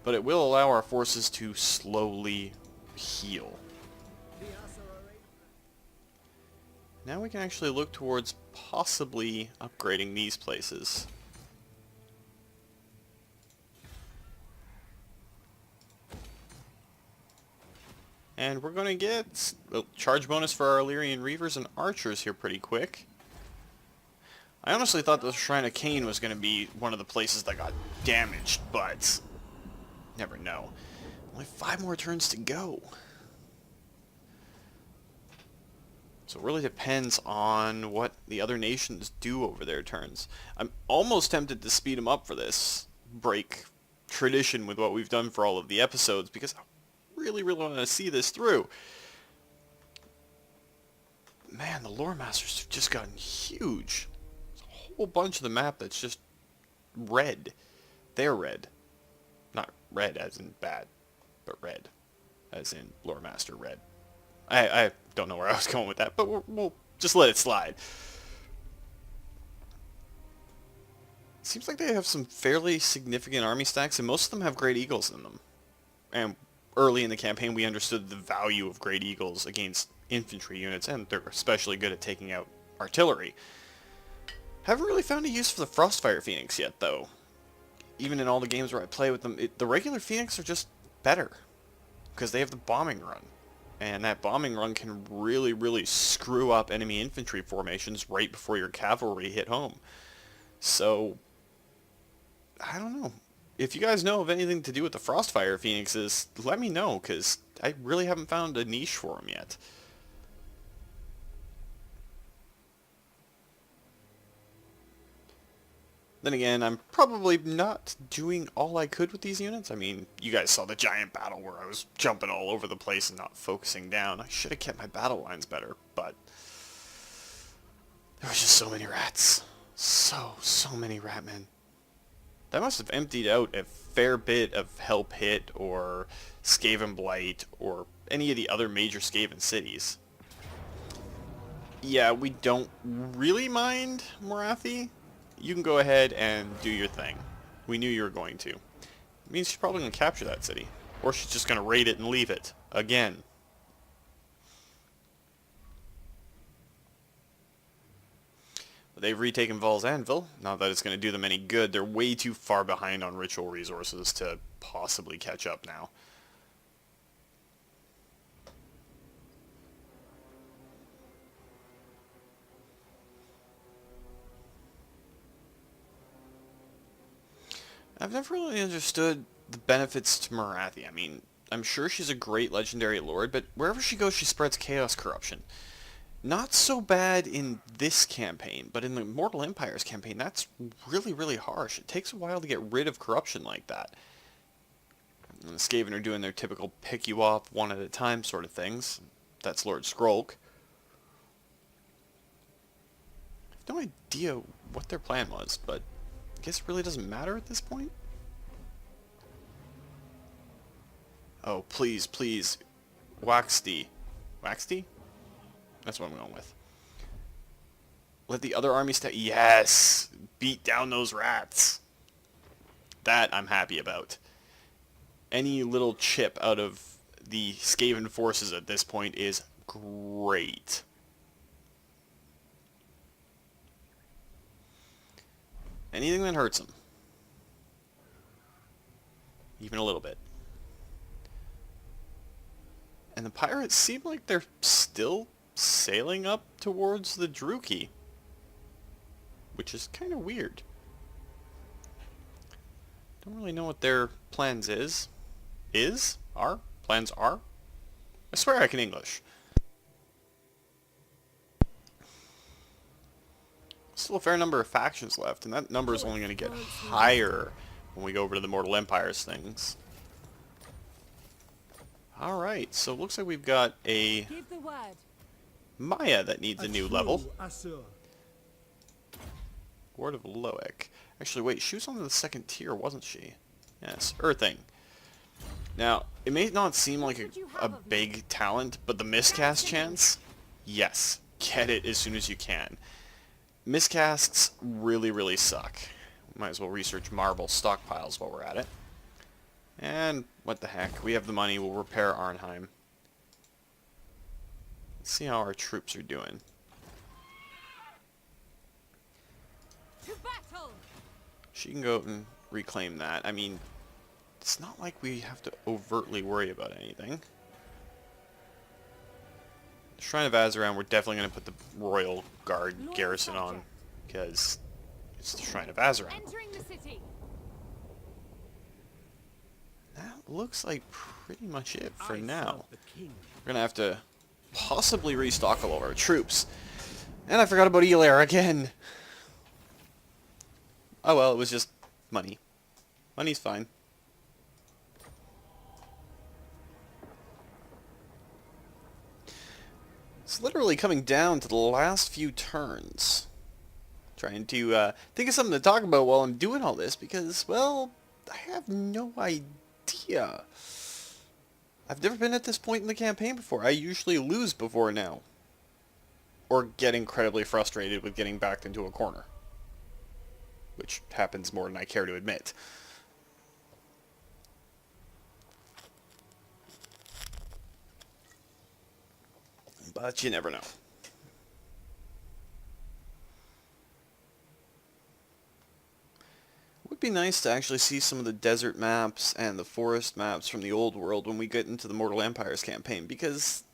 But it will allow our forces to slowly heal. Now we can actually look towards possibly upgrading these places. And we're going to get a charge bonus for our Illyrian Reavers and Archers here pretty quick. I honestly thought the Shrine of Cain was going to be one of the places that got damaged, but never know. Only 5 more turns to go. So it really depends on what the other nations do over their turns. I'm almost tempted to speed them up for this, break tradition with what we've done for all of the episodes, because I really want to see this through. Man, the Lore Masters have just gotten huge. There's a whole bunch of the map that's just red. They're red. Not red as in bad, but red as in Lore Master red. I don't know where I was going with that, but we'll just let it slide. Seems like they have some fairly significant army stacks, and most of them have Great Eagles in them. And early in the campaign, we understood the value of Great Eagles against infantry units, and they're especially good at taking out artillery. Haven't really found a use for the Frostfire Phoenix yet, though. Even in all the games where I play with them, the regular Phoenix are just better, because they have the bombing run. And that bombing run can really screw up enemy infantry formations right before your cavalry hit home. So, I don't know. If you guys know of anything to do with the Frostfire Phoenixes, let me know, because I really haven't found a niche for them yet. Then again, I'm probably not doing all I could with these units. I mean, you guys saw the giant battle where I was jumping all over the place and not focusing down. I should have kept my battle lines better, but there was just so many rats. So many Ratmen. That must have emptied out a fair bit of Hell Pit or Skaven Blight or any of the other major Skaven cities. Yeah, we don't really mind Morathi. You can go ahead and do your thing. We knew you were going to. It means she's probably going to capture that city. Or she's just going to raid it and leave it. Again. But they've retaken Val's Anvil. Not that it's going to do them any good. They're way too far behind on ritual resources to possibly catch up now. I've never really understood the benefits to Morathi. I mean, I'm sure she's a great legendary lord, but wherever she goes, she spreads chaos corruption. Not so bad in this campaign, but in the Mortal Empires campaign, that's really harsh. It takes a while to get rid of corruption like that. And the Skaven are doing their typical pick you off one at a time sort of things. That's Lord Skrolk. I have no idea what their plan was, but I guess it really doesn't matter at this point. Oh, please. Waxty. Waxty? That's what I'm going with. Let the other army stay. Yes! Beat down those rats. That I'm happy about. Any little chip out of the Skaven forces at this point is great. Anything that hurts them. Even a little bit. And the pirates seem like they're still sailing up towards the Druki. Which is kind of weird. Don't really know what their plans plans are? I swear I can English. Still a fair number of factions left, and that number is only going to get higher when we go over to the Mortal Empires things. Alright, so it looks like we've got a Give the word. Maya that needs a new level. Asur. Ward of Loic. Actually, wait, she was on the second tier, wasn't she? Yes, Earthing. Now, it may not seem like a big talent, but the miscast chance, yes. Get it as soon as you can. Miscasts really, really suck. Might as well research marble stockpiles while we're at it. And, what the heck, we have the money, we'll repair Arnheim. Let's see how our troops are doing. To battle. She can go out and reclaim that. I mean, it's not like we have to overtly worry about anything. The Shrine of Azeran, we're definitely going to put the Royal Guard garrison on, because it's the Shrine of Azeran. Entering the city. That looks like pretty much it for I now. serve the king. We're going to have to possibly restock all of our troops. And I forgot about Elair again. Oh well, it was just money. Money's fine. It's literally coming down to the last few turns. Trying to think of something to talk about while I'm doing all this because, well, I have no idea. I've never been at this point in the campaign before. I usually lose before now. Or get incredibly frustrated with getting backed into a corner. Which happens more than I care to admit. But you never know. It would be nice to actually see some of the desert maps and the forest maps from the old world when we get into the Mortal Empires campaign, because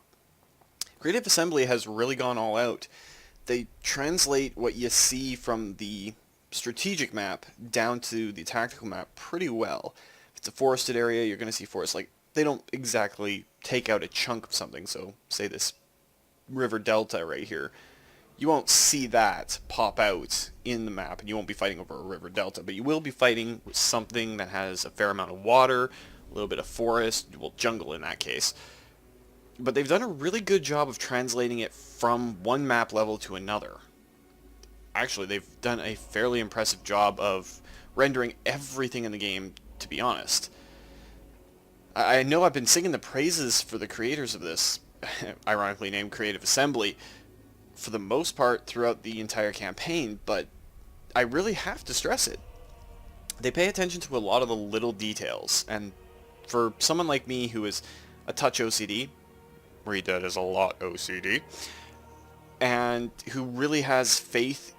Creative Assembly has really gone all out. They translate what you see from the strategic map down to the tactical map pretty well. If it's a forested area, you're going to see forests. Like, they don't exactly take out a chunk of something, so say this river delta right here. You won't see that pop out in the map, and you won't be fighting over a river delta, but you will be fighting with something that has a fair amount of water, a little bit of forest, well, jungle in that case. But they've done a really good job of translating it from one map level to another. Actually, they've done a fairly impressive job of rendering everything in the game, to be honest. I know I've been singing the praises for the creators of this, ironically named Creative Assembly, for the most part throughout the entire campaign, but I really have to stress it. They pay attention to a lot of the little details, and for someone like me who is a touch OCD, read that as a lot OCD, and who really has faith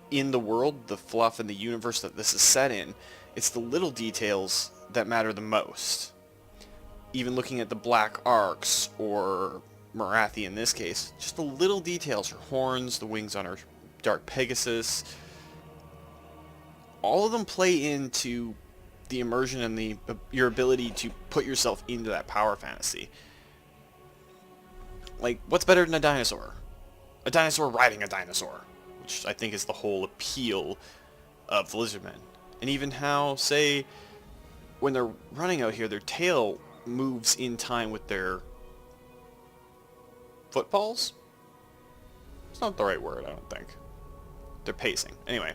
in the world, the fluff, and the universe that this is set in, it's the little details that matter the most. Even looking at the Black Arcs, or Marathi in this case, just the little details, her horns, the wings on her Dark Pegasus, all of them play into the immersion and your ability to put yourself into that power fantasy. Like, what's better than a dinosaur? A dinosaur riding a dinosaur, which I think is the whole appeal of the Lizardmen. And even how, say, when they're running out here, their tail moves in time with their footballs? It's not the right word, I don't think. They're pacing. Anyway,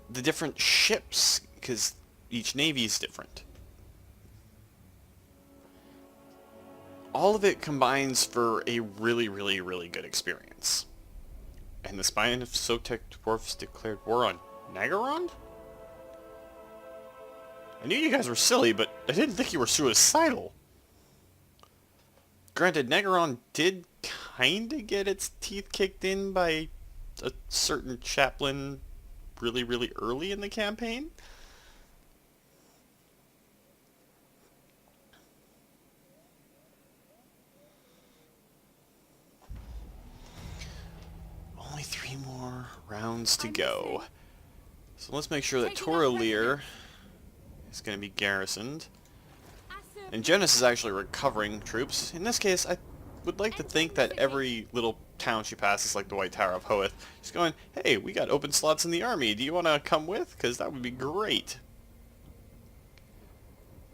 the different ships, because each navy is different. All of it combines for a really, really, really good experience. And the Spine of Sotek Dwarfs declared war on Nagaron? I knew you guys were silly, but I didn't think you were suicidal. Granted, Nagaron did kinda get its teeth kicked in by a certain chaplain really, really early in the campaign. Only 3 more rounds to go. So let's make sure that Torolier is going to be garrisoned. And Genis is actually recovering troops. In this case, I would like to think that every little town she passes, like the White Tower of Hoeth, she's going, hey, we got open slots in the army. Do you want to come with? Because that would be great.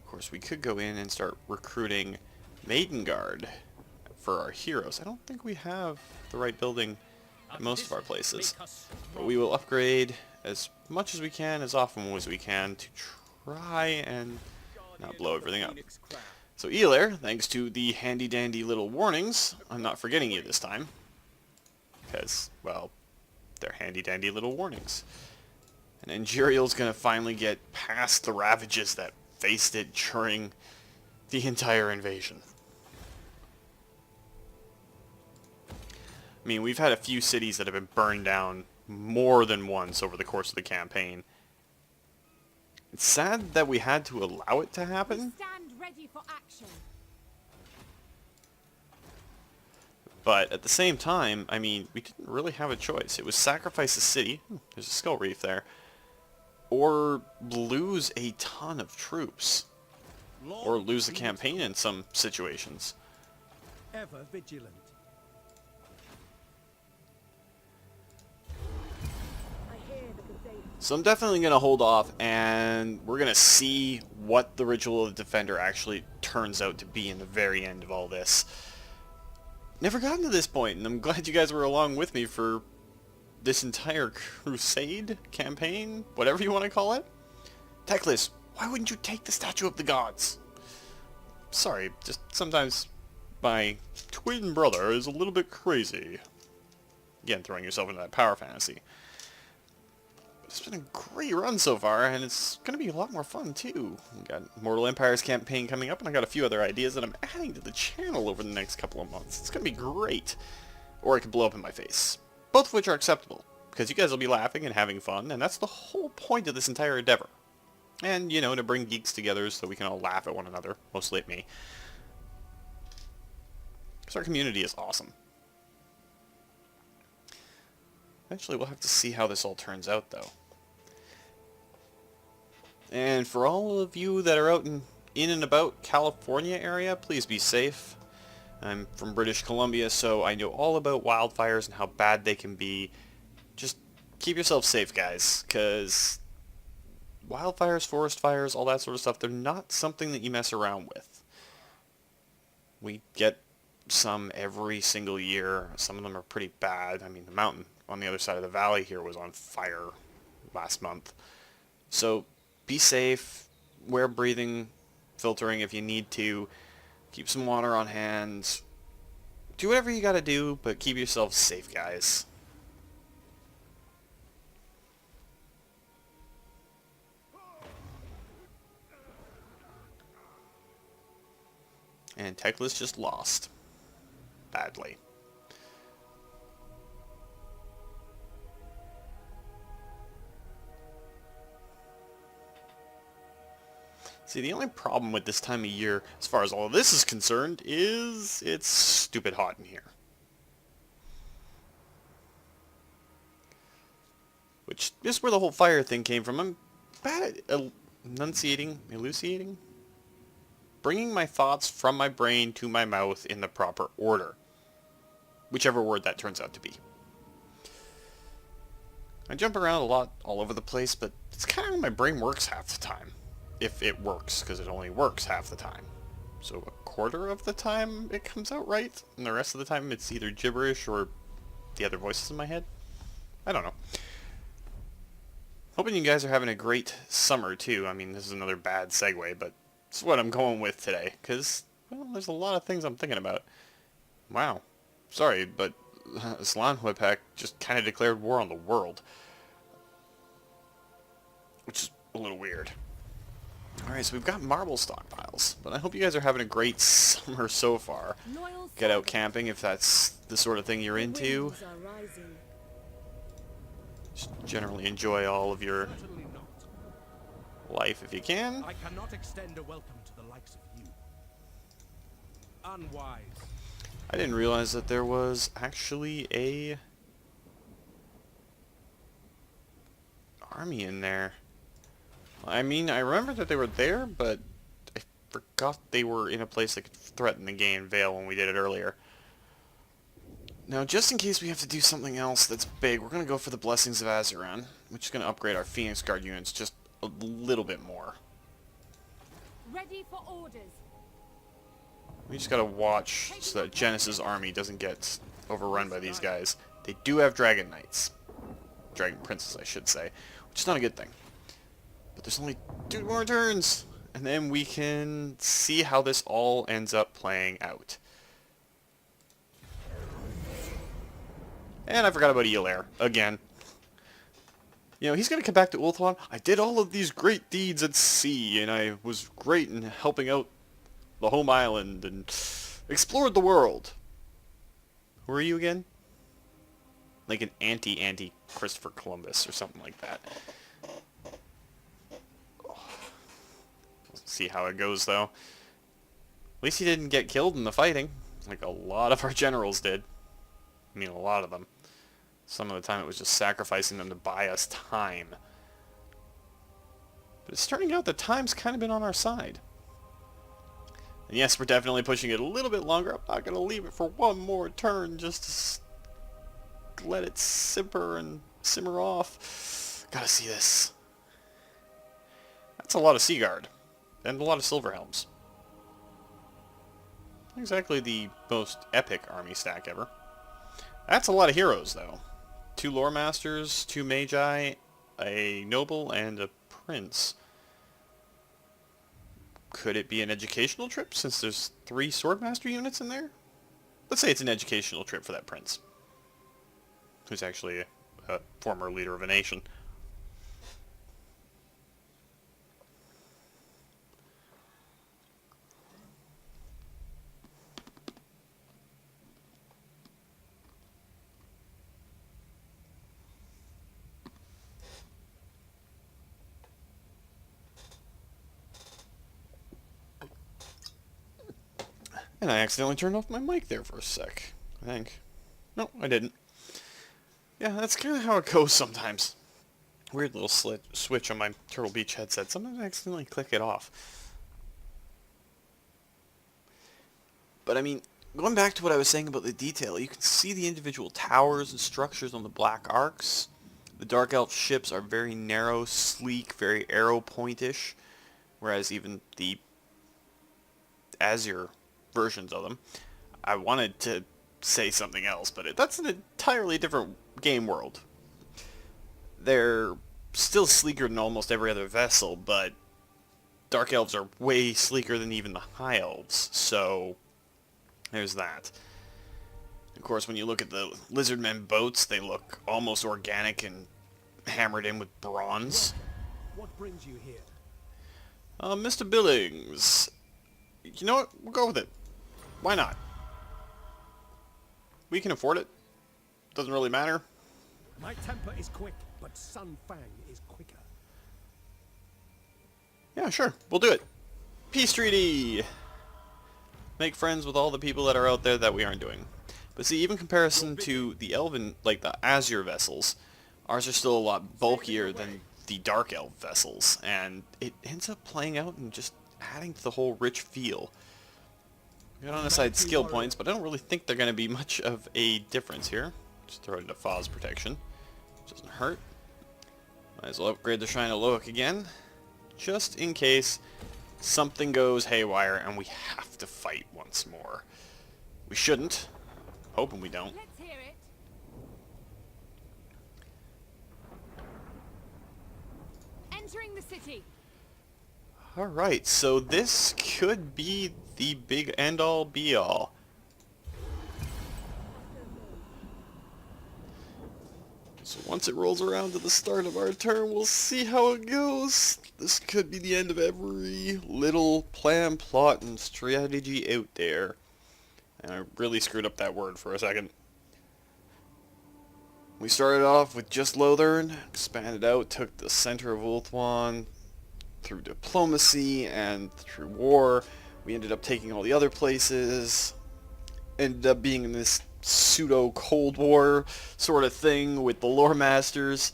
course, we could go in and start recruiting Maiden Guard for our heroes. I don't think we have the right building at most of our places. But we will upgrade as much as we can, as often as we can, to try and not blow everything up. So Elair, thanks to the handy-dandy little warnings, I'm not forgetting you this time. Because, well, they're handy-dandy little warnings. And Angerial's gonna finally get past the ravages that faced it during the entire invasion. I mean, we've had a few cities that have been burned down more than once over the course of the campaign. It's sad that we had to allow it to happen, Stand ready for action. but at the same time, I mean, we didn't really have a choice. It was sacrifice the city, there's a skull reef there, or lose a ton of troops, or lose the campaign in some situations. Ever vigilant. So I'm definitely going to hold off, and we're going to see what the Ritual of the Defender actually turns out to be in the very end of all this. Never gotten to this point, and I'm glad you guys were along with me for this entire crusade, campaign, whatever you want to call it. Teclis, why wouldn't you take the Statue of the Gods? Sorry, just sometimes my twin brother is a little bit crazy. Again, throwing yourself into that power fantasy. It's been a great run so far, and it's going to be a lot more fun, too. We got Mortal Empire's campaign coming up, and I got a few other ideas that I'm adding to the channel over the next couple of months. It's going to be great. Or it could blow up in my face. Both of which are acceptable, because you guys will be laughing and having fun, and that's the whole point of this entire endeavor. And, you know, to bring geeks together so we can all laugh at one another, mostly at me. Because our community is awesome. Eventually we'll have to see how this all turns out, though. And for all of you that are out in and about California area, please be safe. I'm from British Columbia, so I know all about wildfires and how bad they can be. Just keep yourself safe, guys, because wildfires, forest fires, all that sort of stuff, they're not something that you mess around with. We get some every single year. Some of them are pretty bad. I mean, the mountain on the other side of the valley here was on fire last month. So be safe, wear breathing filtering if you need to, keep some water on hand, do whatever you gotta do, but keep yourself safe, guys. And Teclis just lost. Badly. See, the only problem with this time of year, as far as all of this is concerned, is it's stupid hot in here. Which is where the whole fire thing came from. I'm bad at elucidating? Bringing my thoughts from my brain to my mouth in the proper order. Whichever word that turns out to be. I jump around a lot all over the place, but it's kind of how my brain works half the time. If it works, because it only works half the time. So a quarter of the time it comes out right, and the rest of the time it's either gibberish or the other voices in my head. I don't know. Hoping you guys are having a great summer too. I mean, this is another bad segue, but it's what I'm going with today, because, well, there's a lot of things I'm thinking about. Wow. Sorry, but Slanhwepek just kind of declared war on the world. Which is a little weird. Alright, so we've got marble stockpiles, but I hope you guys are having a great summer so far. Get out camping if that's the sort of thing you're into. Just generally enjoy all of your life if you can. I cannot extend a welcome to the likes of you. Unwise. I didn't realize that there was actually a army in there. I mean, I remember that they were there, but I forgot they were in a place that could threaten the game Vale when we did it earlier. Now, just in case we have to do something else that's big, we're going to go for the Blessings of Azuran, which is going to upgrade our Phoenix Guard units just a little bit more. Ready for orders. We just gotta watch so that Genesis' army doesn't get overrun by these guys. They do have Dragon Knights. Dragon Princes, I should say. Which is not a good thing. But there's only 2 more turns! And then we can see how this all ends up playing out. And I forgot about Elair, again. You know, he's going to come back to Ulthuan. I did all of these great deeds at sea, and I was great in helping out the home island, and explored the world. Who are you again? Like an anti Christopher Columbus, or something like that. See how it goes, though. At least he didn't get killed in the fighting, like a lot of our generals did. I mean, a lot of them. Some of the time it was just sacrificing them to buy us time. But it's turning out that time's kind of been on our side. And yes, we're definitely pushing it a little bit longer. I'm not going to leave it for one more turn just to let it simmer and simmer off. Gotta see this. That's a lot of Seaguard. And a lot of Silverhelms. Not exactly the most epic army stack ever. That's a lot of heroes, though. 2 Lore Masters, 2 Magi, a Noble, and a Prince. Could it be an educational trip, since there's 3 Swordmaster units in there? Let's say it's an educational trip for that Prince. Who's actually a former leader of a nation. And I accidentally turned off my mic there for a sec, I think. No, I didn't. Yeah, that's kind of how it goes sometimes. Weird little switch on my Turtle Beach headset. Sometimes I accidentally click it off. But I mean, going back to what I was saying about the detail, you can see the individual towers and structures on the Black Arcs. The Dark Elf ships are very narrow, sleek, very arrow point-ish, whereas even the Asur versions of them. I wanted to say something else, but that's an entirely different game world. They're still sleeker than almost every other vessel, but Dark Elves are way sleeker than even the High Elves, so there's that. Of course, when you look at the Lizardmen boats, they look almost organic and hammered in with bronze. What brings you here? Mr. Billings, you know what? We'll go with it. Why not? We can afford it. Doesn't really matter. My temper is quick, but Sun Fang is quicker. Yeah, sure. We'll do it. Peace treaty! Make friends with all the people that are out there that we aren't doing. But see, even comparison to the Elven, like the Asur vessels, ours are still a lot bulkier than the Dark Elf vessels, and it ends up playing out and just adding to the whole rich feel. We got on the side skill points, but I don't really think they're going to be much of a difference here. Just throw it into Foz protection. Doesn't hurt. Might as well upgrade the Shrine of Loic again, just in case something goes haywire and we have to fight once more. We shouldn't. Hoping we don't. Let's hear it. Entering the city. Alright, so this could be the big end-all be-all. So once it rolls around to the start of our turn, we'll see how it goes. This could be the end of every little plan, plot, and strategy out there. And I really screwed up that word for a second. We started off with just Lothern, expanded out, took the center of Ulthuan through diplomacy and through war. We ended up taking all the other places. Ended up being in this pseudo-Cold War sort of thing with the Lore Masters.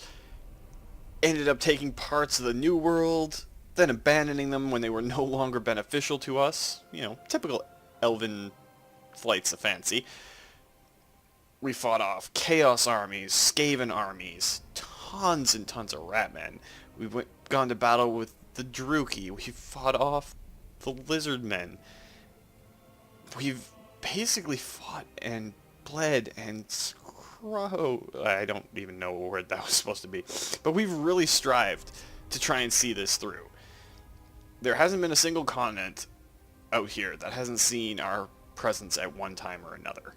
Ended up taking parts of the New World, then abandoning them when they were no longer beneficial to us. You know, typical Elven flights of fancy. We fought off Chaos armies, Skaven armies, tons and tons of Ratmen. Gone to battle with the Druki. We fought off the lizard men. We've basically fought and bled and I don't even know what word that was supposed to be. But we've really strived to try and see this through. There hasn't been a single continent out here that hasn't seen our presence at one time or another.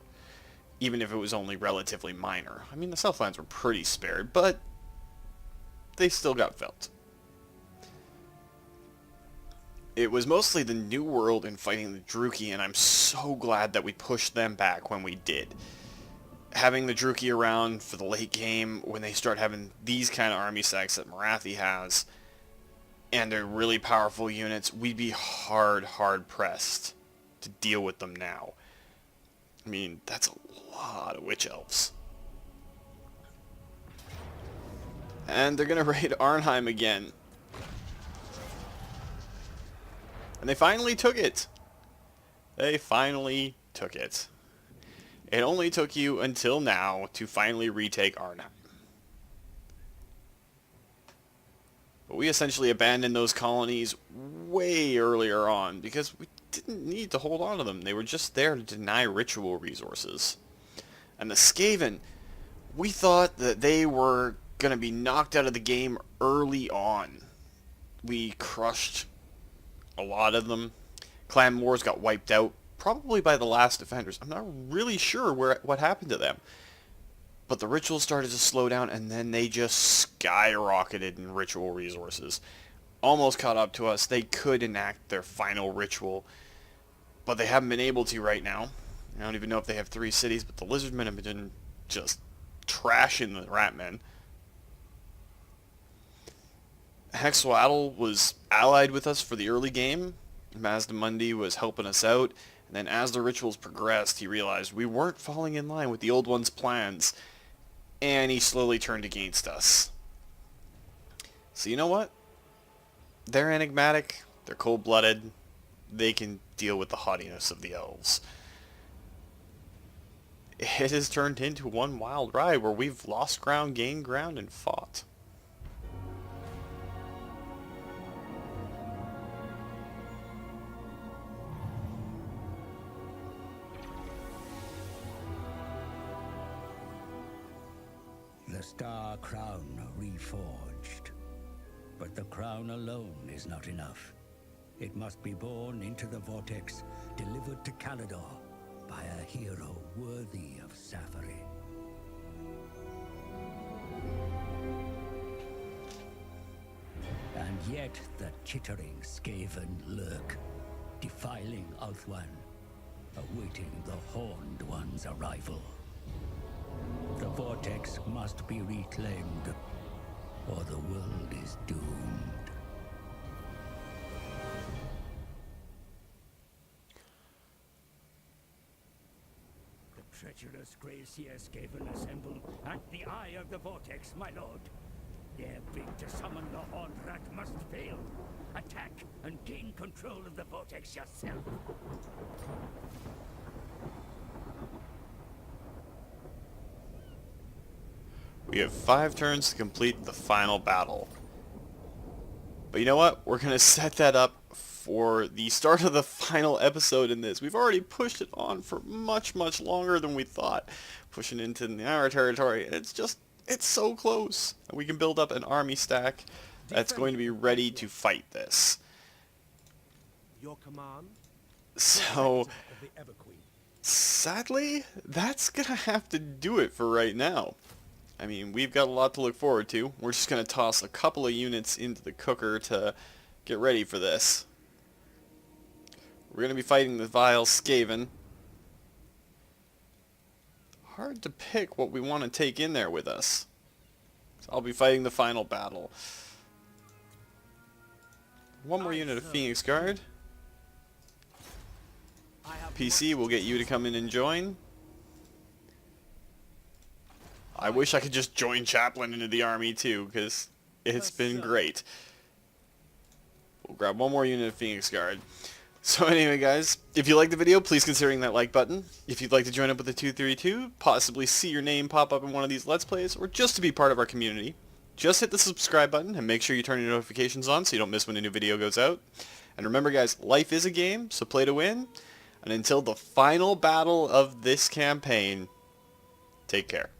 Even if it was only relatively minor. I mean, the Southlands were pretty spared, but they still got felt. It was mostly the New World and fighting the Druchii, and I'm so glad that we pushed them back when we did. Having the Druchii around for the late game, when they start having these kind of army stacks that Marathi has, and they're really powerful units, we'd be hard pressed to deal with them now. I mean, that's a lot of Witch Elves. And they're going to raid Arnheim again. And they finally took it. They finally took it. It only took you until now to finally retake Arnheim. But we essentially abandoned those colonies way earlier on because we didn't need to hold on to them. They were just there to deny ritual resources. And the Skaven, we thought that they were going to be knocked out of the game early on. We crushed a lot of them. Clan Wars got wiped out, probably by the last defenders. I'm not really sure what happened to them. But the rituals started to slow down, and then they just skyrocketed in ritual resources. Almost caught up to us. They could enact their final ritual, but they haven't been able to right now. I don't even know if they have 3 cities, but the Lizardmen have been just trashing the Ratmen. Hexwaddle was allied with us for the early game. Mazdamundi was helping us out. And then as the rituals progressed, he realized we weren't falling in line with the Old One's plans. And he slowly turned against us. So you know what? They're enigmatic. They're cold-blooded. They can deal with the haughtiness of the elves. It has turned into one wild ride where we've lost ground, gained ground, and fought. The Star Crown reforged. But the crown alone is not enough. It must be born into the vortex, delivered to Caledor by a hero worthy of Safari. And yet the chittering Skaven lurk, defiling Ulthuan, awaiting the Horned One's arrival. The vortex must be reclaimed, or the world is doomed. The treacherous Gracier Skaven assemble at the eye of the vortex, my lord. Their bid to summon the Horned Rat must fail. Attack and gain control of the vortex yourself. We have 5 turns to complete the final battle. But you know what? We're going to set that up for the start of the final episode in this. We've already pushed it on for much longer than we thought. Pushing into our territory. It's so close. We can build up an army stack that's going to be ready to fight this. Your command? So, Of the Everqueen. sadly, that's going to have to do it for right now. I mean, we've got a lot to look forward to. We're just going to toss a couple of units into the cooker to get ready for this. We're going to be fighting the vile Skaven. Hard to pick what we want to take in there with us. So I'll be fighting the final battle. One more unit of Phoenix Guard. PC, we'll get you to come in and join. I wish I could just join Chaplain into the army too, because it's been great. We'll grab one more unit of Phoenix Guard. So anyway guys, if you liked the video, please consider hitting that like button. If you'd like to join up with the 232, possibly see your name pop up in one of these Let's Plays, or just to be part of our community, just hit the subscribe button and make sure you turn your notifications on so you don't miss when a new video goes out. And remember guys, life is a game, so play to win. And until the final battle of this campaign, take care.